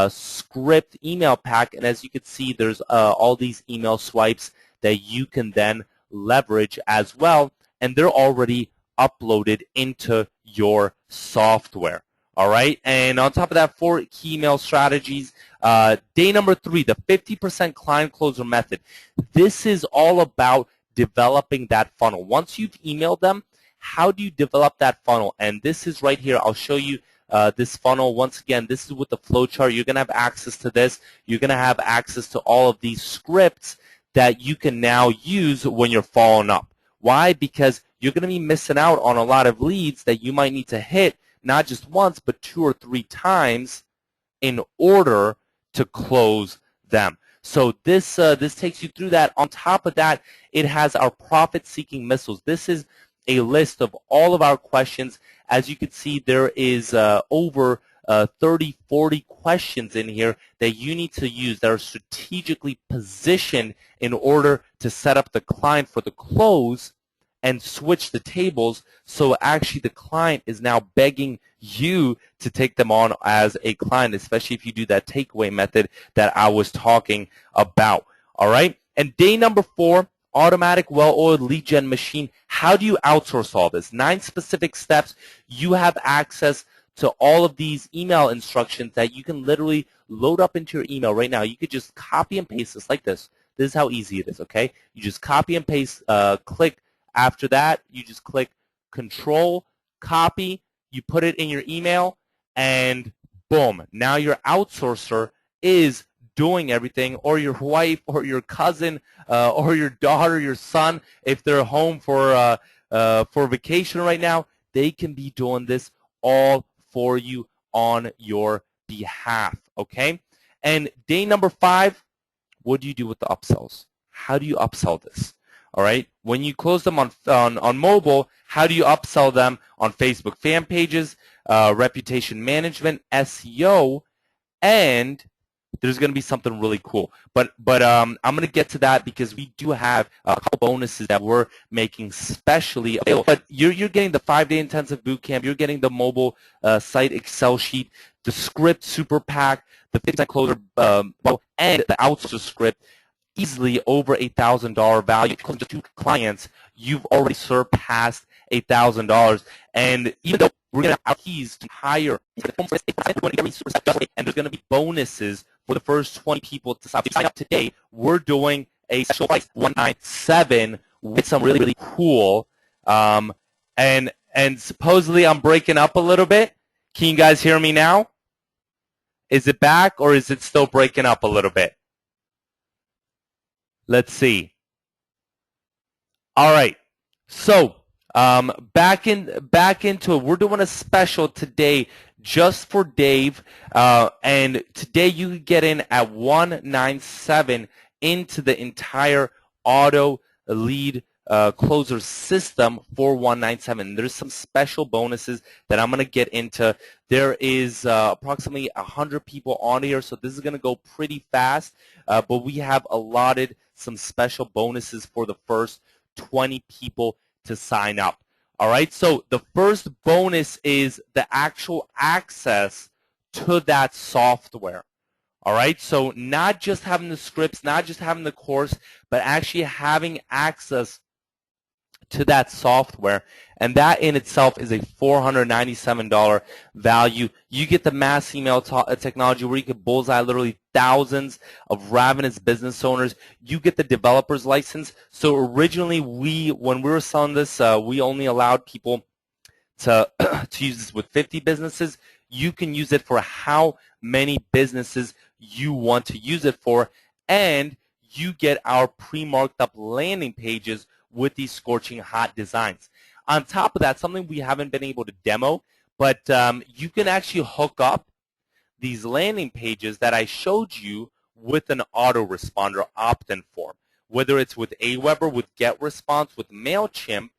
script email pack, and as you can see, there's all these email swipes that you can then leverage as well, and they're already uploaded into your software. All right, and on top of that, 4 key email strategies. Day number 3, the 50% client closer method. This is all about developing that funnel. Once you've emailed them, how do you develop that funnel? And this is right here. I'll show you this funnel. Once again, this is with the flowchart. You're going to have access to this. You're going to have access to all of these scripts that you can now use when you're following up. Why? Because you're going to be missing out on a lot of leads that you might need to hit not just once, but 2 or 3 times in order to close them. So this takes you through that. On top of that, it has our profit-seeking missiles. This is a list of all of our questions. As you can see, there is over 30, 40 questions in here that you need to use that are strategically positioned in order to set up the client for the close and switch the tables, so actually the client is now begging you to take them on as a client, especially if you do that takeaway method that I was talking about. All right? And day number 4, automatic well-oiled lead gen machine. How do you outsource all this? 9 specific steps. You have access to all of these email instructions that you can literally load up into your email right now. You could just copy and paste this like this. This is how easy it is, okay? You just copy and paste, click. After that, you just click Control, copy, you put it in your email, and boom. Now your outsourcer is doing everything, or your wife, or your cousin, or your daughter, your son, if they're home for vacation right now, they can be doing this all for you on your behalf, okay? And day number 5, what do you do with the upsells? How do you upsell this? All right. When you close them on mobile, how do you upsell them on Facebook fan pages, reputation management, SEO, and there's going to be something really cool. But I'm going to get to that because we do have a couple bonuses that we're making specially available. But you're getting the 5-day intensive boot camp. You're getting the mobile site Excel sheet, the script super pack, the 50% closer, and the outsource script. Easily over $8,000 value. Close to 2 clients, you've already surpassed $8,000. And even though we're going to have keys to hire, and there's going to be bonuses for the first 20 people to sign up today. We're doing a special price, $197, with some really, really cool. And supposedly I'm breaking up a little bit. Can you guys hear me now? Is it back or is it still breaking up a little bit? Let's see. All right. So back into it. We're doing a special today just for Dave, and today you can get in at $197 into the entire auto lead closer system for $197. There's some special bonuses that I'm going to get into. There is approximately 100 people on here, so this is going to go pretty fast, but we have allotted some special bonuses for the first 20 people to sign up. All right, so the first bonus is the actual access to that software. All right, so not just having the scripts, not just having the course, but actually having access to that software, and that in itself is a $497 value. You get the mass email technology where you can bullseye literally thousands of ravenous business owners. You get the developer's license. So originally, when we were selling this, we only allowed people to use this with 50 businesses. You can use it for how many businesses you want to use it for, and you get our pre-marked up landing pages with these scorching hot designs. On top of that, something we haven't been able to demo, but you can actually hook up these landing pages that I showed you with an autoresponder opt-in form, whether it's with Aweber, with GetResponse, with MailChimp.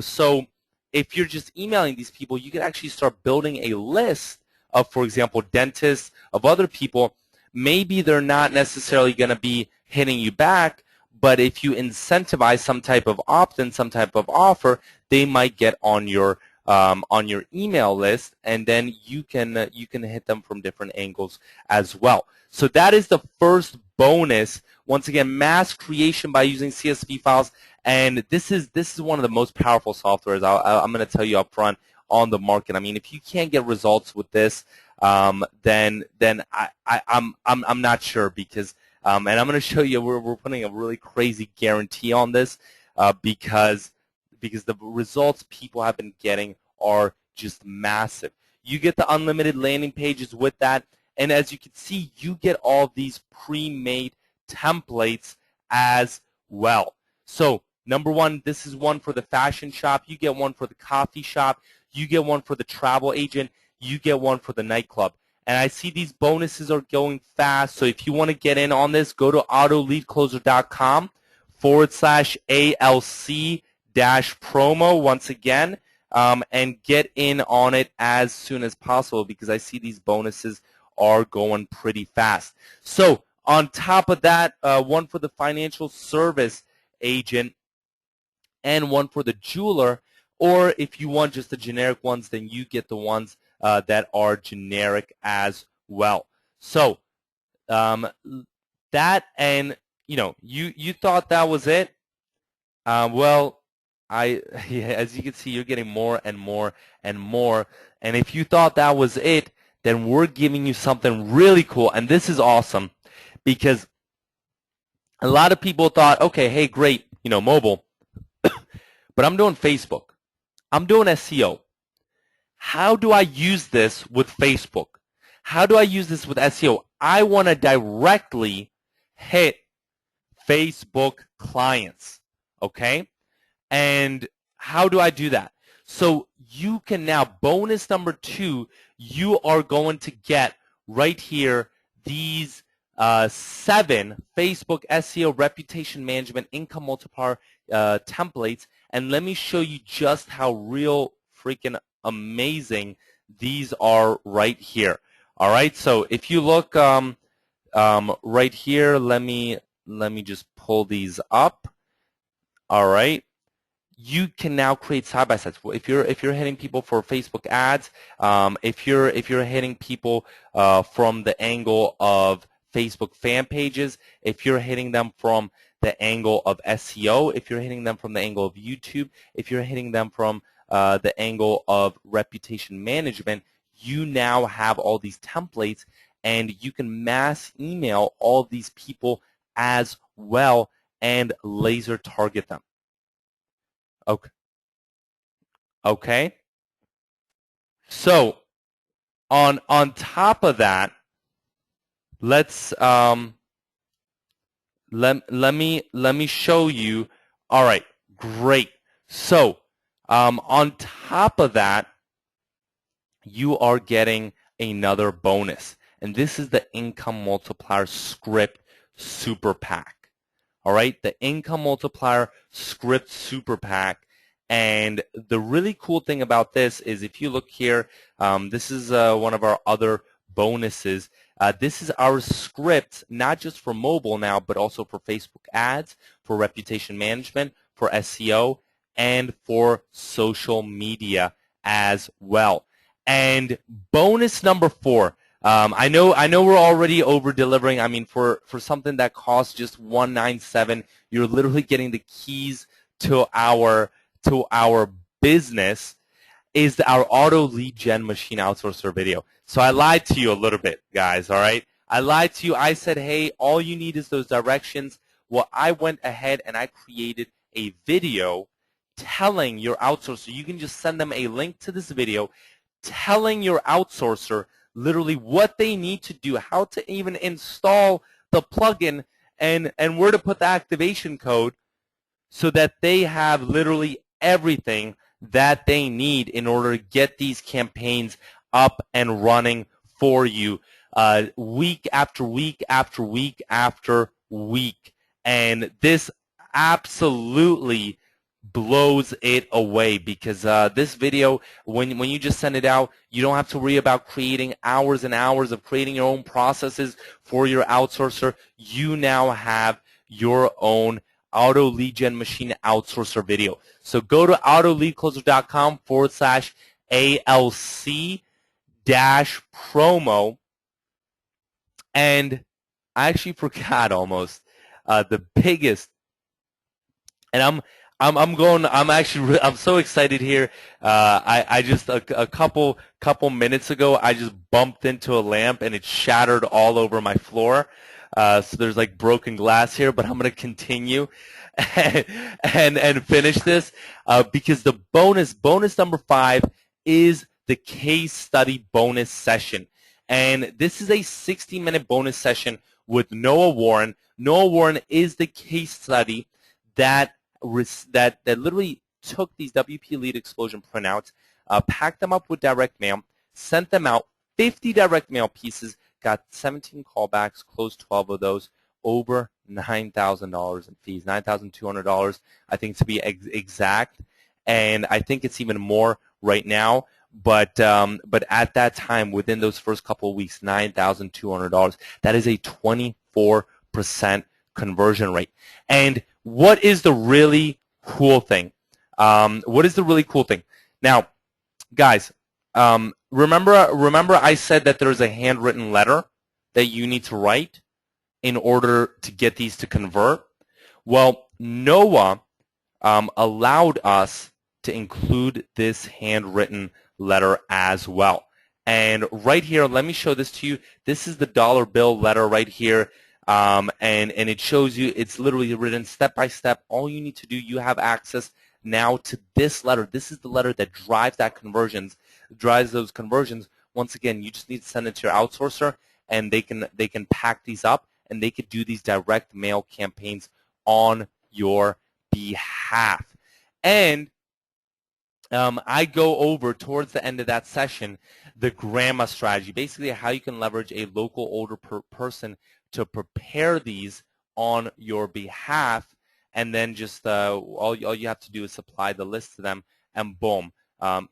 So if you're just emailing these people, you can actually start building a list of, for example, dentists, of other people maybe they're not necessarily going to be hitting you back, but if you incentivize some type of opt-in, some type of offer, they might get on your email list, and then you can hit them from different angles as well. So that is the first bonus. Once again, mass creation by using CSV files, and this is one of the most powerful softwares I'm going to tell you up front on the market. I mean, if you can't get results with this, then I'm not sure, because and I'm going to show you we're putting a really crazy guarantee on this because the results people have been getting are just massive. You get the unlimited landing pages with that, and as you can see, you get all these pre-made templates as well. So number one, this is one for the fashion shop. You get one for the coffee shop. You get one for the travel agent. You get one for the nightclub. And I see these bonuses are going fast, so if you want to get in on this, go to autoleadcloser.com/ALC-promo once again, and get in on it as soon as possible, because I see these bonuses are going pretty fast. So on top of that, one for the financial service agent and one for the jeweler, or if you want just the generic ones, then you get the ones that are generic as well. So that, and you thought that was it. Well, as you can see, you're getting more and more and more. And if you thought that was it, then we're giving you something really cool. And this is awesome, because a lot of people thought, okay, hey, great, mobile, but I'm doing Facebook. I'm doing SEO. How do I use this with Facebook? How do I use this with SEO? I want to directly hit Facebook clients, okay? And how do I do that? So you can now, bonus number 2, you are going to get right here these 7 Facebook SEO reputation management income multiplier templates. And let me show you just how real freaking amazing these are right here. All right, so if you look right here, let me just pull these up. All right, you can now create side-by-sides. If you're hitting people for Facebook ads, if you're hitting people from the angle of Facebook fan pages, if you're hitting them from the angle of SEO, if you're hitting them from the angle of YouTube, if you're hitting them from the angle of reputation management, you now have all these templates, and you can mass email all these people as well and laser target them. Okay. So on top of that, let's let me show you. All right, great. So on top of that, you are getting another bonus, and this is the Income Multiplier Script Super Pack. All right, the Income Multiplier Script Super Pack. And the really cool thing about this is, if you look here, this is one of our other bonuses. This is our script, not just for mobile now, but also for Facebook ads, for reputation management, for SEO, and for social media as well. And bonus number 4. I know we're already over delivering. I mean, for something that costs just $197, you're literally getting the keys to our business, is our auto lead gen machine outsourcer video. So I lied to you a little bit, guys, all right? I lied to you. I said, hey, all you need is those directions. Well, I went ahead and I created a video telling your outsourcer, you can just send them a link to this video telling your outsourcer literally what they need to do, how to even install the plugin, and where to put the activation code, so that they have literally everything that they need in order to get these campaigns up and running for you week after week after week after week. And this absolutely blows it away, because this video, when you just send it out, you don't have to worry about creating hours and hours of creating your own processes for your outsourcer. You now have your own auto lead gen machine outsourcer video. So go to autoleadcloser.com/ALC-promo, and I actually forgot almost the biggest, and I'm so excited here. I just a couple minutes ago, I just bumped into a lamp and it shattered all over my floor. So there's like broken glass here, but I'm going to continue and finish this because the bonus number 5 is the case study bonus session. And this is a 60-minute bonus session with Noah Warren. Noah Warren is the case study that literally took these WP Lead Explosion printouts, packed them up with direct mail, sent them out, 50 direct mail pieces, got 17 callbacks, closed 12 of those, over $9,000 in fees, $9,200, I think, to be exact, and I think it's even more right now. But at that time, within those first couple of weeks, $9,200. That is a 24% conversion rate. And what is the really cool thing? What is the really cool thing? Now, guys, remember I said that there's a handwritten letter that you need to write in order to get these to convert? Well, Noah allowed us to include this handwritten letter as well. And right here, let me show this to you. This is the dollar bill letter right here. And it shows you, it's literally written step by step. All you need to do, you have access now to this letter. This is the letter that drives those conversions. Once again, you just need to send it to your outsourcer, and they can pack these up, and they could do these direct mail campaigns on your behalf. And I go over towards the end of that session the grandma strategy, basically how you can leverage a local older person to prepare these on your behalf, and then just all you have to do is supply the list to them, and boom,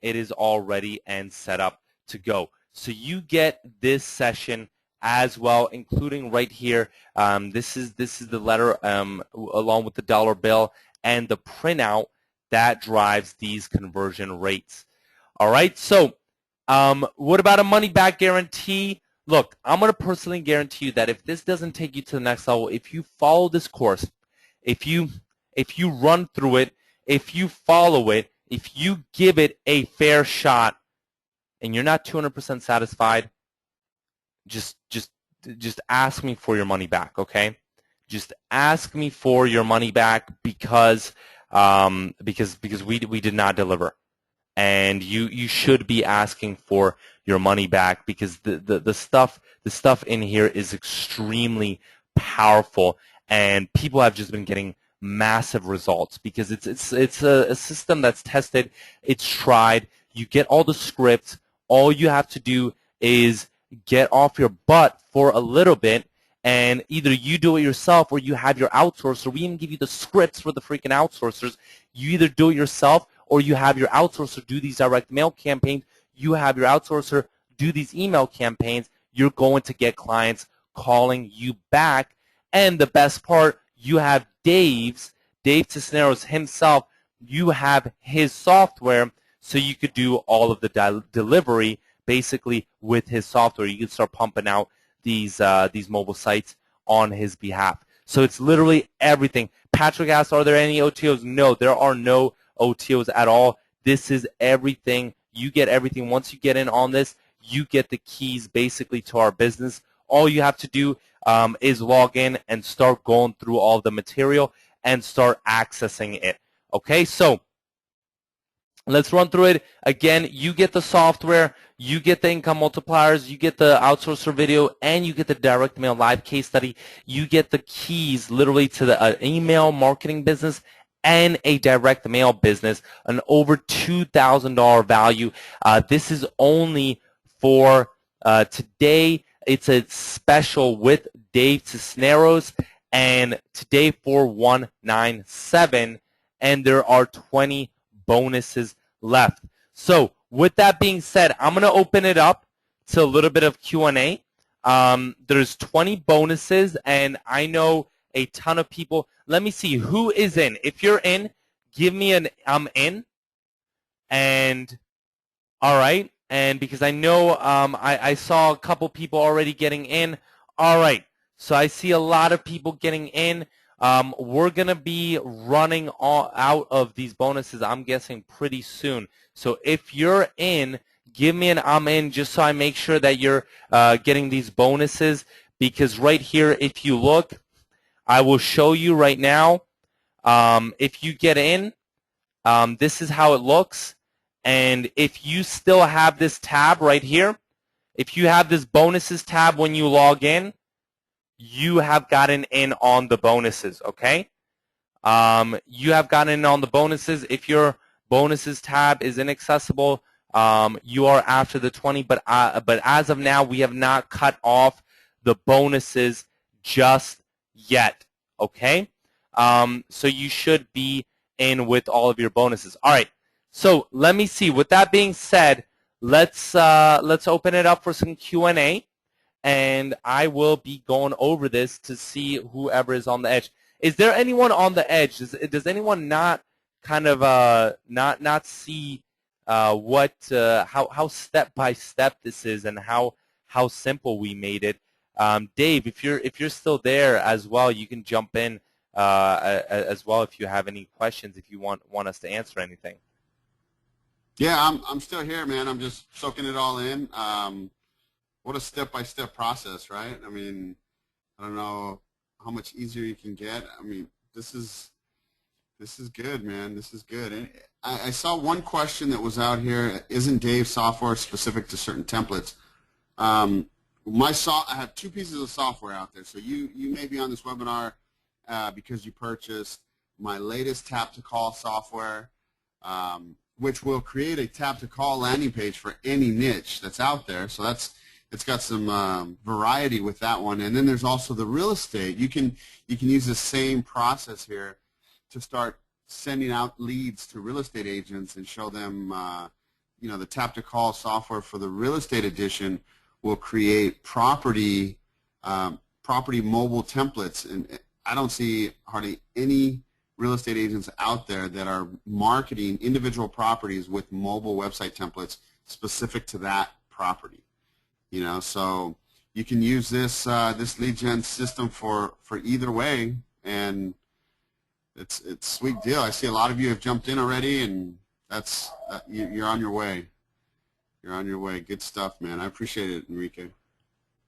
it is all ready and set up to go. So you get this session as well, including right here. This is the letter along with the dollar bill and the printout that drives these conversion rates. All right, so what about a money-back guarantee? Look, I'm going to personally guarantee you that if this doesn't take you to the next level, if you follow this course, if you run through it, if you follow it, if you give it a fair shot, and you're not 200% satisfied, just ask me for your money back, okay? Just ask me for your money back because we did not deliver, and you should be asking for your money back, because the stuff in here is extremely powerful, and people have just been getting massive results because it's a system that's tested, it's tried. You get all the scripts. All you have to do is get off your butt for a little bit, and either you do it yourself or you have your outsourcer. We even give you the scripts for the freaking outsourcers. You either do it yourself or you have your outsourcer do these direct mail campaigns. You have your outsourcer do these email campaigns. You're going to get clients calling you back. And the best part, you have Dave Cisneros himself. You have his software, so you could do all of the delivery basically with his software. You can start pumping out these mobile sites on his behalf. So it's literally everything. Patrick asked, are there any OTOs? No, there are no OTOs at all. This is everything. You get everything. Once you get in on this, you get the keys basically to our business. All you have to do is log in and start going through all the material and start accessing it. Okay, so let's run through it. Again, you get the software, you get the income multipliers, you get the outsourcer video, and you get the direct mail live case study. You get the keys literally to the email marketing business and a direct mail business, an over $2,000 value. This is only for today. It's a special with Dave Cisneros, and today for $197. and there are 20 bonuses left. So with that being said, I'm going to open it up to a little bit of Q&A. There's 20 bonuses, and I know a ton of people. Let me see who is in. If you're in, give me an I'm in. And all right, and because I know I saw a couple people already getting in. All right, so I see a lot of people getting in. We're going to be running out of these bonuses, I'm guessing, pretty soon. So if you're in, give me an I'm in just so I make sure that you're getting these bonuses, because right here, if you look, I will show you right now. If you get in, this is how it looks. And if you still have this tab right here, if you have this bonuses tab when you log in, you have gotten in on the bonuses, okay? You have gotten in on the bonuses. If your bonuses tab is inaccessible, you are after the 20, but as of now, we have not cut off the bonuses just yet, okay? So you should be in with all of your bonuses. All right, so let me see. With that being said, let's open it up for some Q&A, and I will be going over this to see whoever is on the edge. Is there anyone on the edge? Does anyone not kind of not see how step by step this is and how simple we made it? Dave, if you're still there as well, you can jump in as well if you have any questions, if you want us to answer anything. Yeah, I'm still here, man. I'm just soaking it all in. What a step-by-step process, right? I mean, I don't know how much easier you can get. I mean, this is good, man. This is good. And I saw one question that was out here. Isn't Dave software specific to certain templates? I have two pieces of software out there. So you may be on this webinar because you purchased my latest tap to call software, which will create a tap to call landing page for any niche that's out there. So it's got some variety with that one. And then there's also the real estate. You can use the same process here to start sending out leads to real estate agents and show them, the tap to call software for the real estate edition will create property mobile templates. And I don't see hardly any real estate agents out there that are marketing individual properties with mobile website templates specific to that property. So you can use this lead gen system for either way, and it's a sweet deal. I see a lot of you have jumped in already, and you're on your way. You're on your way. Good stuff, man. I appreciate it, Enrique.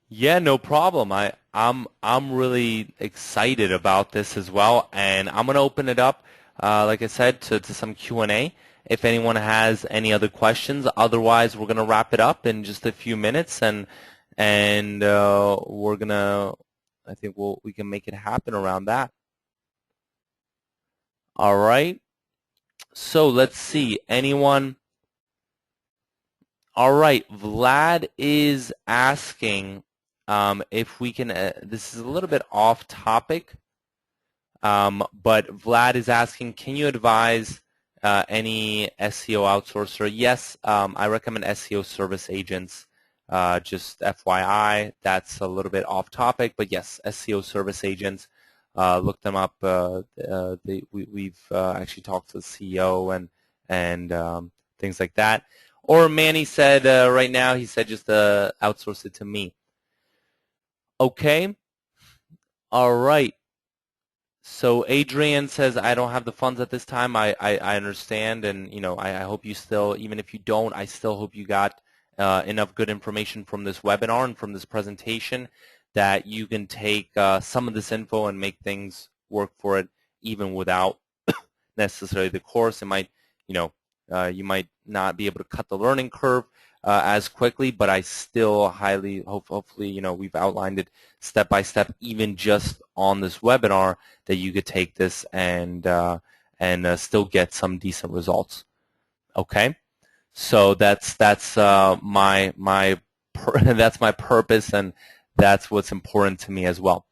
Yeah, no problem. I'm really excited about this as well, and I'm gonna open it up, like I said, to some Q&A. If anyone has any other questions, otherwise we're gonna wrap it up in just a few minutes, and we're gonna. I think we can make it happen around that. All right. So let's see. Anyone? All right. Vlad is asking if we can. This is a little bit off topic, but Vlad is asking, can you advise any SEO outsourcer? Yes, I recommend SEO service agents. Just FYI, that's a little bit off topic, but yes, SEO service agents. Look them up. We've actually talked to the CEO and things like that. Or Manny said right now, he said just outsource it to me. Okay. All right. So Adrian says, I don't have the funds at this time. I understand, and I hope you still, even if you don't, I still hope you got enough good information from this webinar and from this presentation that you can take some of this info and make things work for it, even without necessarily the course. It might, you might not be able to cut the learning curve as quickly, but I still highly, hopefully, we've outlined it step by step, even just on this webinar, that you could take this and still get some decent results. Okay, so that's my that's my purpose, and that's what's important to me as well.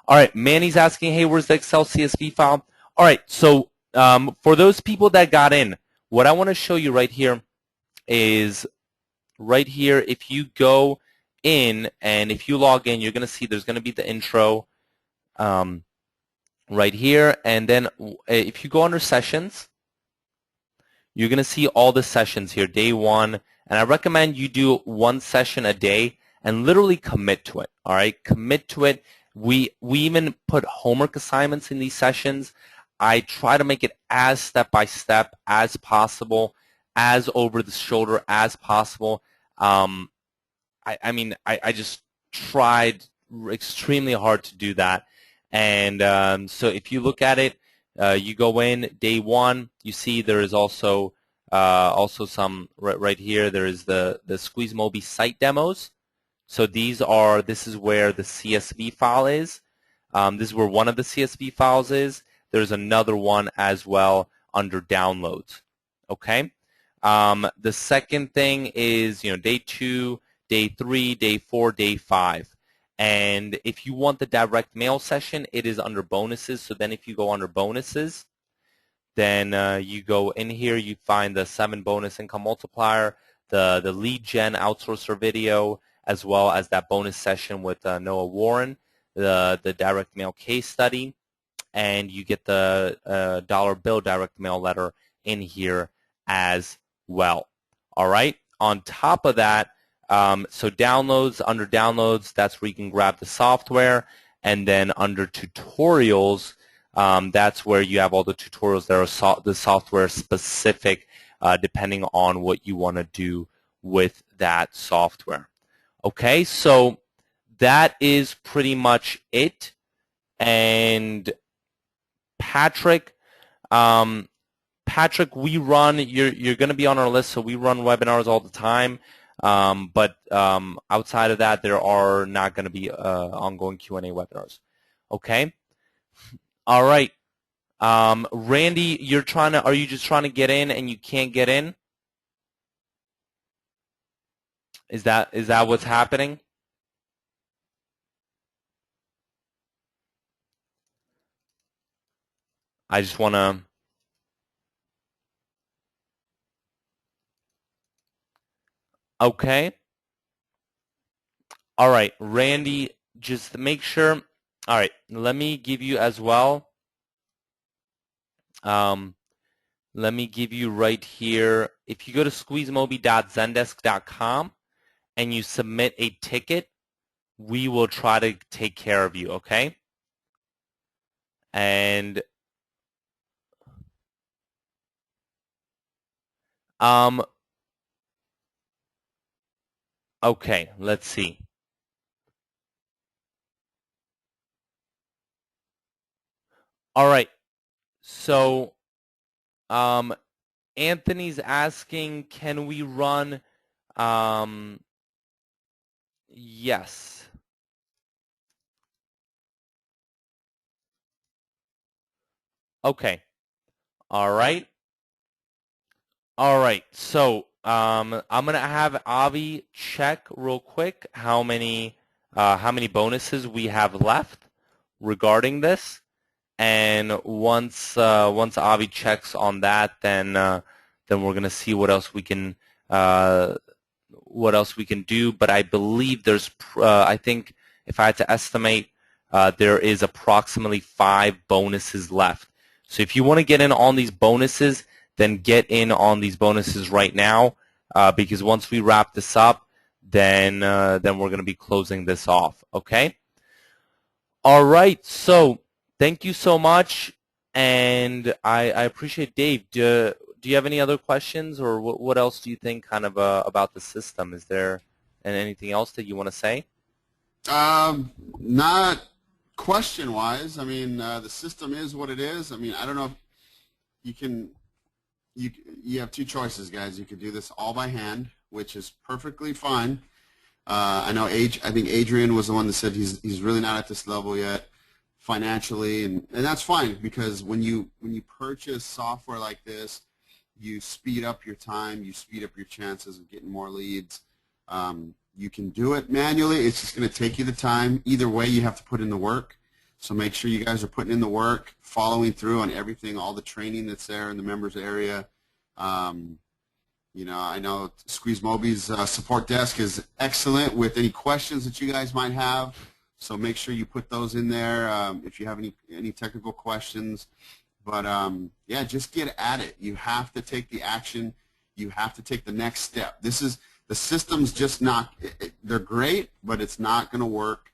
All right, Manny's asking, hey, where's the Excel CSV file? All right, so For those people that got in, what I want to show you right here is right here. If you go in and if you log in, you're going to see there's going to be the intro right here. And then if you go under sessions, you're going to see all the sessions here, day one. And I recommend you do one session a day and literally commit to it. All right, commit to it. We even put homework assignments in these sessions. I try to make it as step-by-step as possible, as over the shoulder as possible. I mean, I just tried extremely hard to do that. And so if you look at it, you go in day one, you see there is also some right here. There is the SqueezeMobi site demos. So this is where the CSV file is. This is where one of the CSV files is. There's another one as well under downloads. Okay. The second thing is, day 2, day 3, day 4, day 5. And if you want the direct mail session, it is under bonuses. So then if you go under bonuses, then you go in here, you find the 7 bonus income multiplier, the lead gen outsourcer video, as well as that bonus session with Noah Warren, the direct mail case study, and you get the dollar bill direct mail letter in here as well. All right. On top of that, so downloads, under downloads, that's where you can grab the software. And then under tutorials, that's where you have all the tutorials that are the software specific, depending on what you want to do with that software. Okay, so that is pretty much it. And Patrick, we run, you're going to be on our list, so we run webinars all the time. But outside of that, there are not going to be ongoing Q&A webinars. Okay? All right. Randy, are you just trying to get in and you can't get in? Is that what's happening? I just want to... Okay. All right, Randy, just make sure. All right, let me give you as well. Let me give you right here. If you go to squeezemobi.zendesk.com and you submit a ticket, we will try to take care of you, okay? And okay, let's see. All right, so Anthony's asking, can we run? Yes. Okay. All right. All right. So I'm gonna have Avi check real quick how many bonuses we have left regarding this, and once Avi checks on that, then we're gonna see what else we can do. But I believe there's I think if I had to estimate, there is approximately 5 bonuses left. So if you want to get in on these bonuses, then get in on these bonuses right now, because once we wrap this up, then we're going to be closing this off. Okay. All right. So thank you so much, and I appreciate Dave. Do you have any other questions, or what else do you think kind of about the system? Is there anything else that you want to say? Not question-wise. I mean, the system is what it is. I mean, I don't know if you can. You have 2 choices, guys. You could do this all by hand, which is perfectly fine. I know I think Adrian was the one that said he's really not at this level yet financially, and that's fine, because when you purchase software like this, you speed up your time, you speed up your chances of getting more leads. You can do it manually. It's just going to take you the time. Either way, you have to put in the work. So make sure you guys are putting in the work, following through on everything, all the training that's there in the members area. You know, I know Squeeze Moby's support desk is excellent with any questions that you guys might have. So make sure you put those in there if you have any technical questions. But yeah, just get at it. You have to take the action. You have to take the next step. The system's just not, they're great, but it's not going to work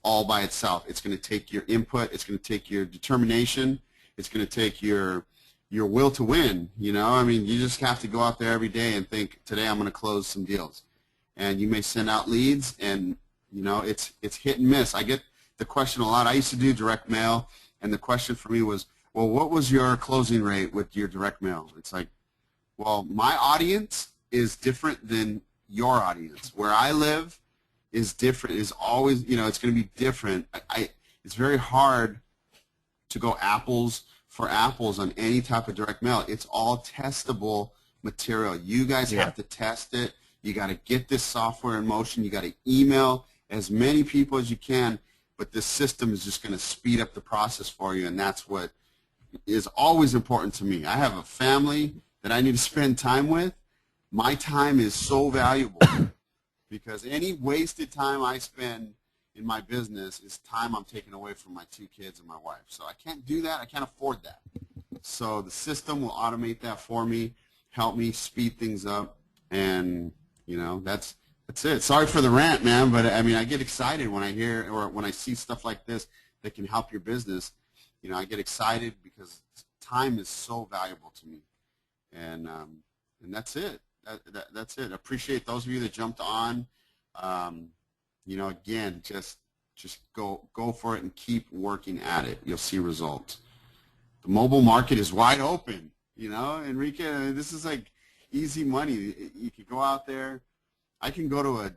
all by itself. It's going to take your input. It's going to take your determination. It's going to take your will to win. You know, I mean, you just have to go out there every day and think, today I'm going to close some deals. And you may send out leads, and you know, it's hit and miss. I get the question a lot. I used to do direct mail, and the question for me was, well, what was your closing rate with your direct mail? It's like, well, my audience is different than your audience. Where I live is different, is always, you know, it's going to be different. It's very hard to go apples for apples on any type of direct mail. It's all testable material. You guys have to test it. You got to get this software in motion. You got to email as many people as you can, but this system is just going to speed up the process for you, and that's what is always important to me. I have a family that I need to spend time with. My time is so valuable because any wasted time I spend in my business is time I'm taking away from my 2 kids and my wife. So I can't do that. I can't afford that. So the system will automate that for me, help me speed things up, and you know, that's it. Sorry for the rant, man, but I mean, I get excited when I hear or when I see stuff like this that can help your business. You know, I get excited because time is so valuable to me, and that's it. That's it. Appreciate those of you that jumped on. You know, again, just go for it and keep working at it. You'll see results. The mobile market is wide open. You know, Enrique, this is like easy money. You could go out there. I can go to a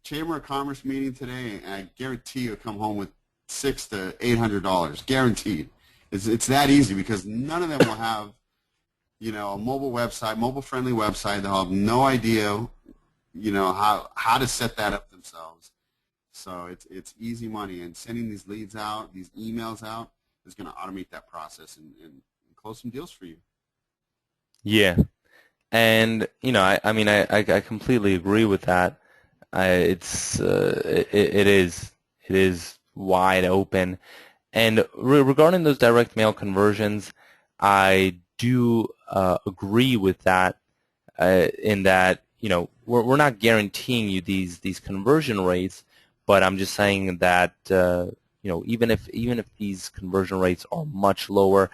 Chamber of Commerce meeting today, and I guarantee you'll come home with $600 to $800, guaranteed. It's that easy because none of them will have, you know, a mobile website, mobile-friendly website. They'll have no idea, you know, how to set that up themselves. So it's easy money, and sending these leads out, these emails out, is going to automate that process and close some deals for you. Yeah, and you know, I mean, I completely agree with that. It is wide open, and regarding those direct mail conversions, I do agree with that. In that, you know, we're not guaranteeing you these conversion rates, but I'm just saying that you know, even if these conversion rates are much lower,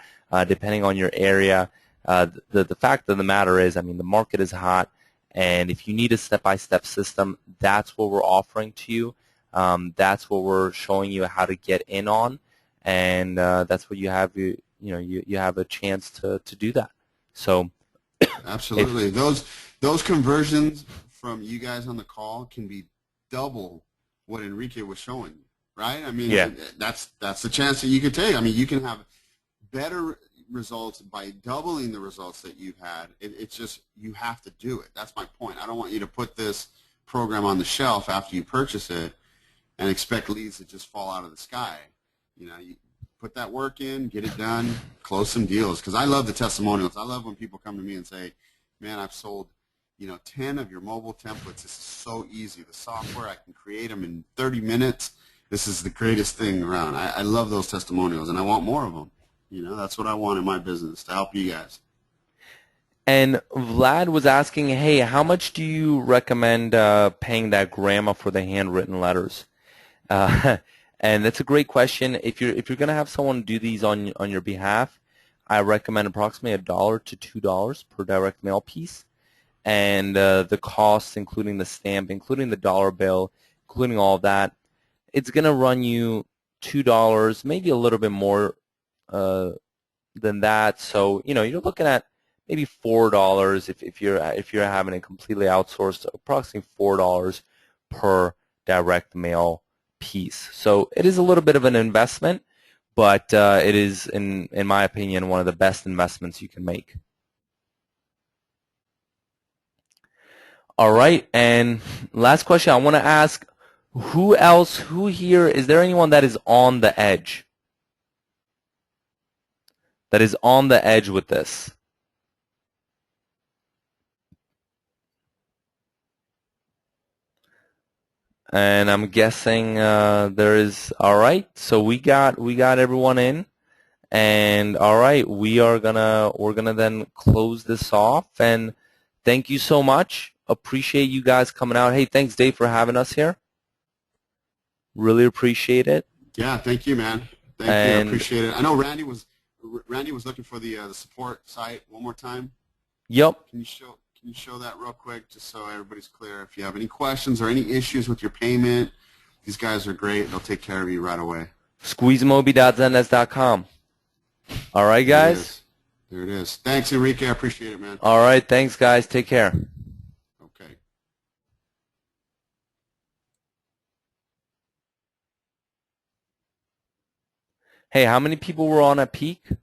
depending on your area. The fact of the matter is, I mean, the market is hot, and if you need a step-by-step system, that's what we're offering to you. That's what we're showing you how to get in on, and that's what you have. You have a chance to do that. So, absolutely, those conversions from you guys on the call can be double what Enrique was showing you, right? I mean, yeah, that's the chance that you could take. I mean, you can have better results by doubling the results that you've had. It's just, you have to do it. That's my point. I don't want you to put this program on the shelf after you purchase it and expect leads to just fall out of the sky. You know, you put that work in, get it done, close some deals. Because I love the testimonials. I love when people come to me and say, man, I've sold, you know, 10 of your mobile templates. This is so easy. The software, I can create them in 30 minutes. This is the greatest thing around. I love those testimonials, and I want more of them. You know, that's what I want in my business, to help you guys. And Vlad was asking, hey, how much do you recommend paying that grandma for the handwritten letters? And that's a great question. If you're going to have someone do these on your behalf, I recommend approximately $1 to $2 per direct mail piece, and the costs, including the stamp, including the dollar bill, including all that, it's going to run you $2, maybe a little bit more than that. So, you know, you're looking at maybe $4 if you're having it completely outsourced, approximately $4 per direct mail piece. So it is a little bit of an investment, but it is, in my opinion, one of the best investments you can make. All right, and last question I want to ask: who here is there anyone that is on the edge? that is on the edge with this. And I'm guessing there is. All right, so we got everyone in, and all right, we're gonna then close this off. And thank you so much. Appreciate you guys coming out. Hey, thanks Dave for having us here. Really appreciate it. Yeah, thank you, man. Thank you. I appreciate it. I know Randy was looking for the support site one more time. Yep. Can you show that real quick, just so everybody's clear? If you have any questions or any issues with your payment, these guys are great. They'll take care of you right away. SqueezeMobi.Zendesk.com. All right, guys. There it is. Thanks, Enrique. I appreciate it, man. All right. Thanks, guys. Take care. Okay. Hey, how many people were on at peak?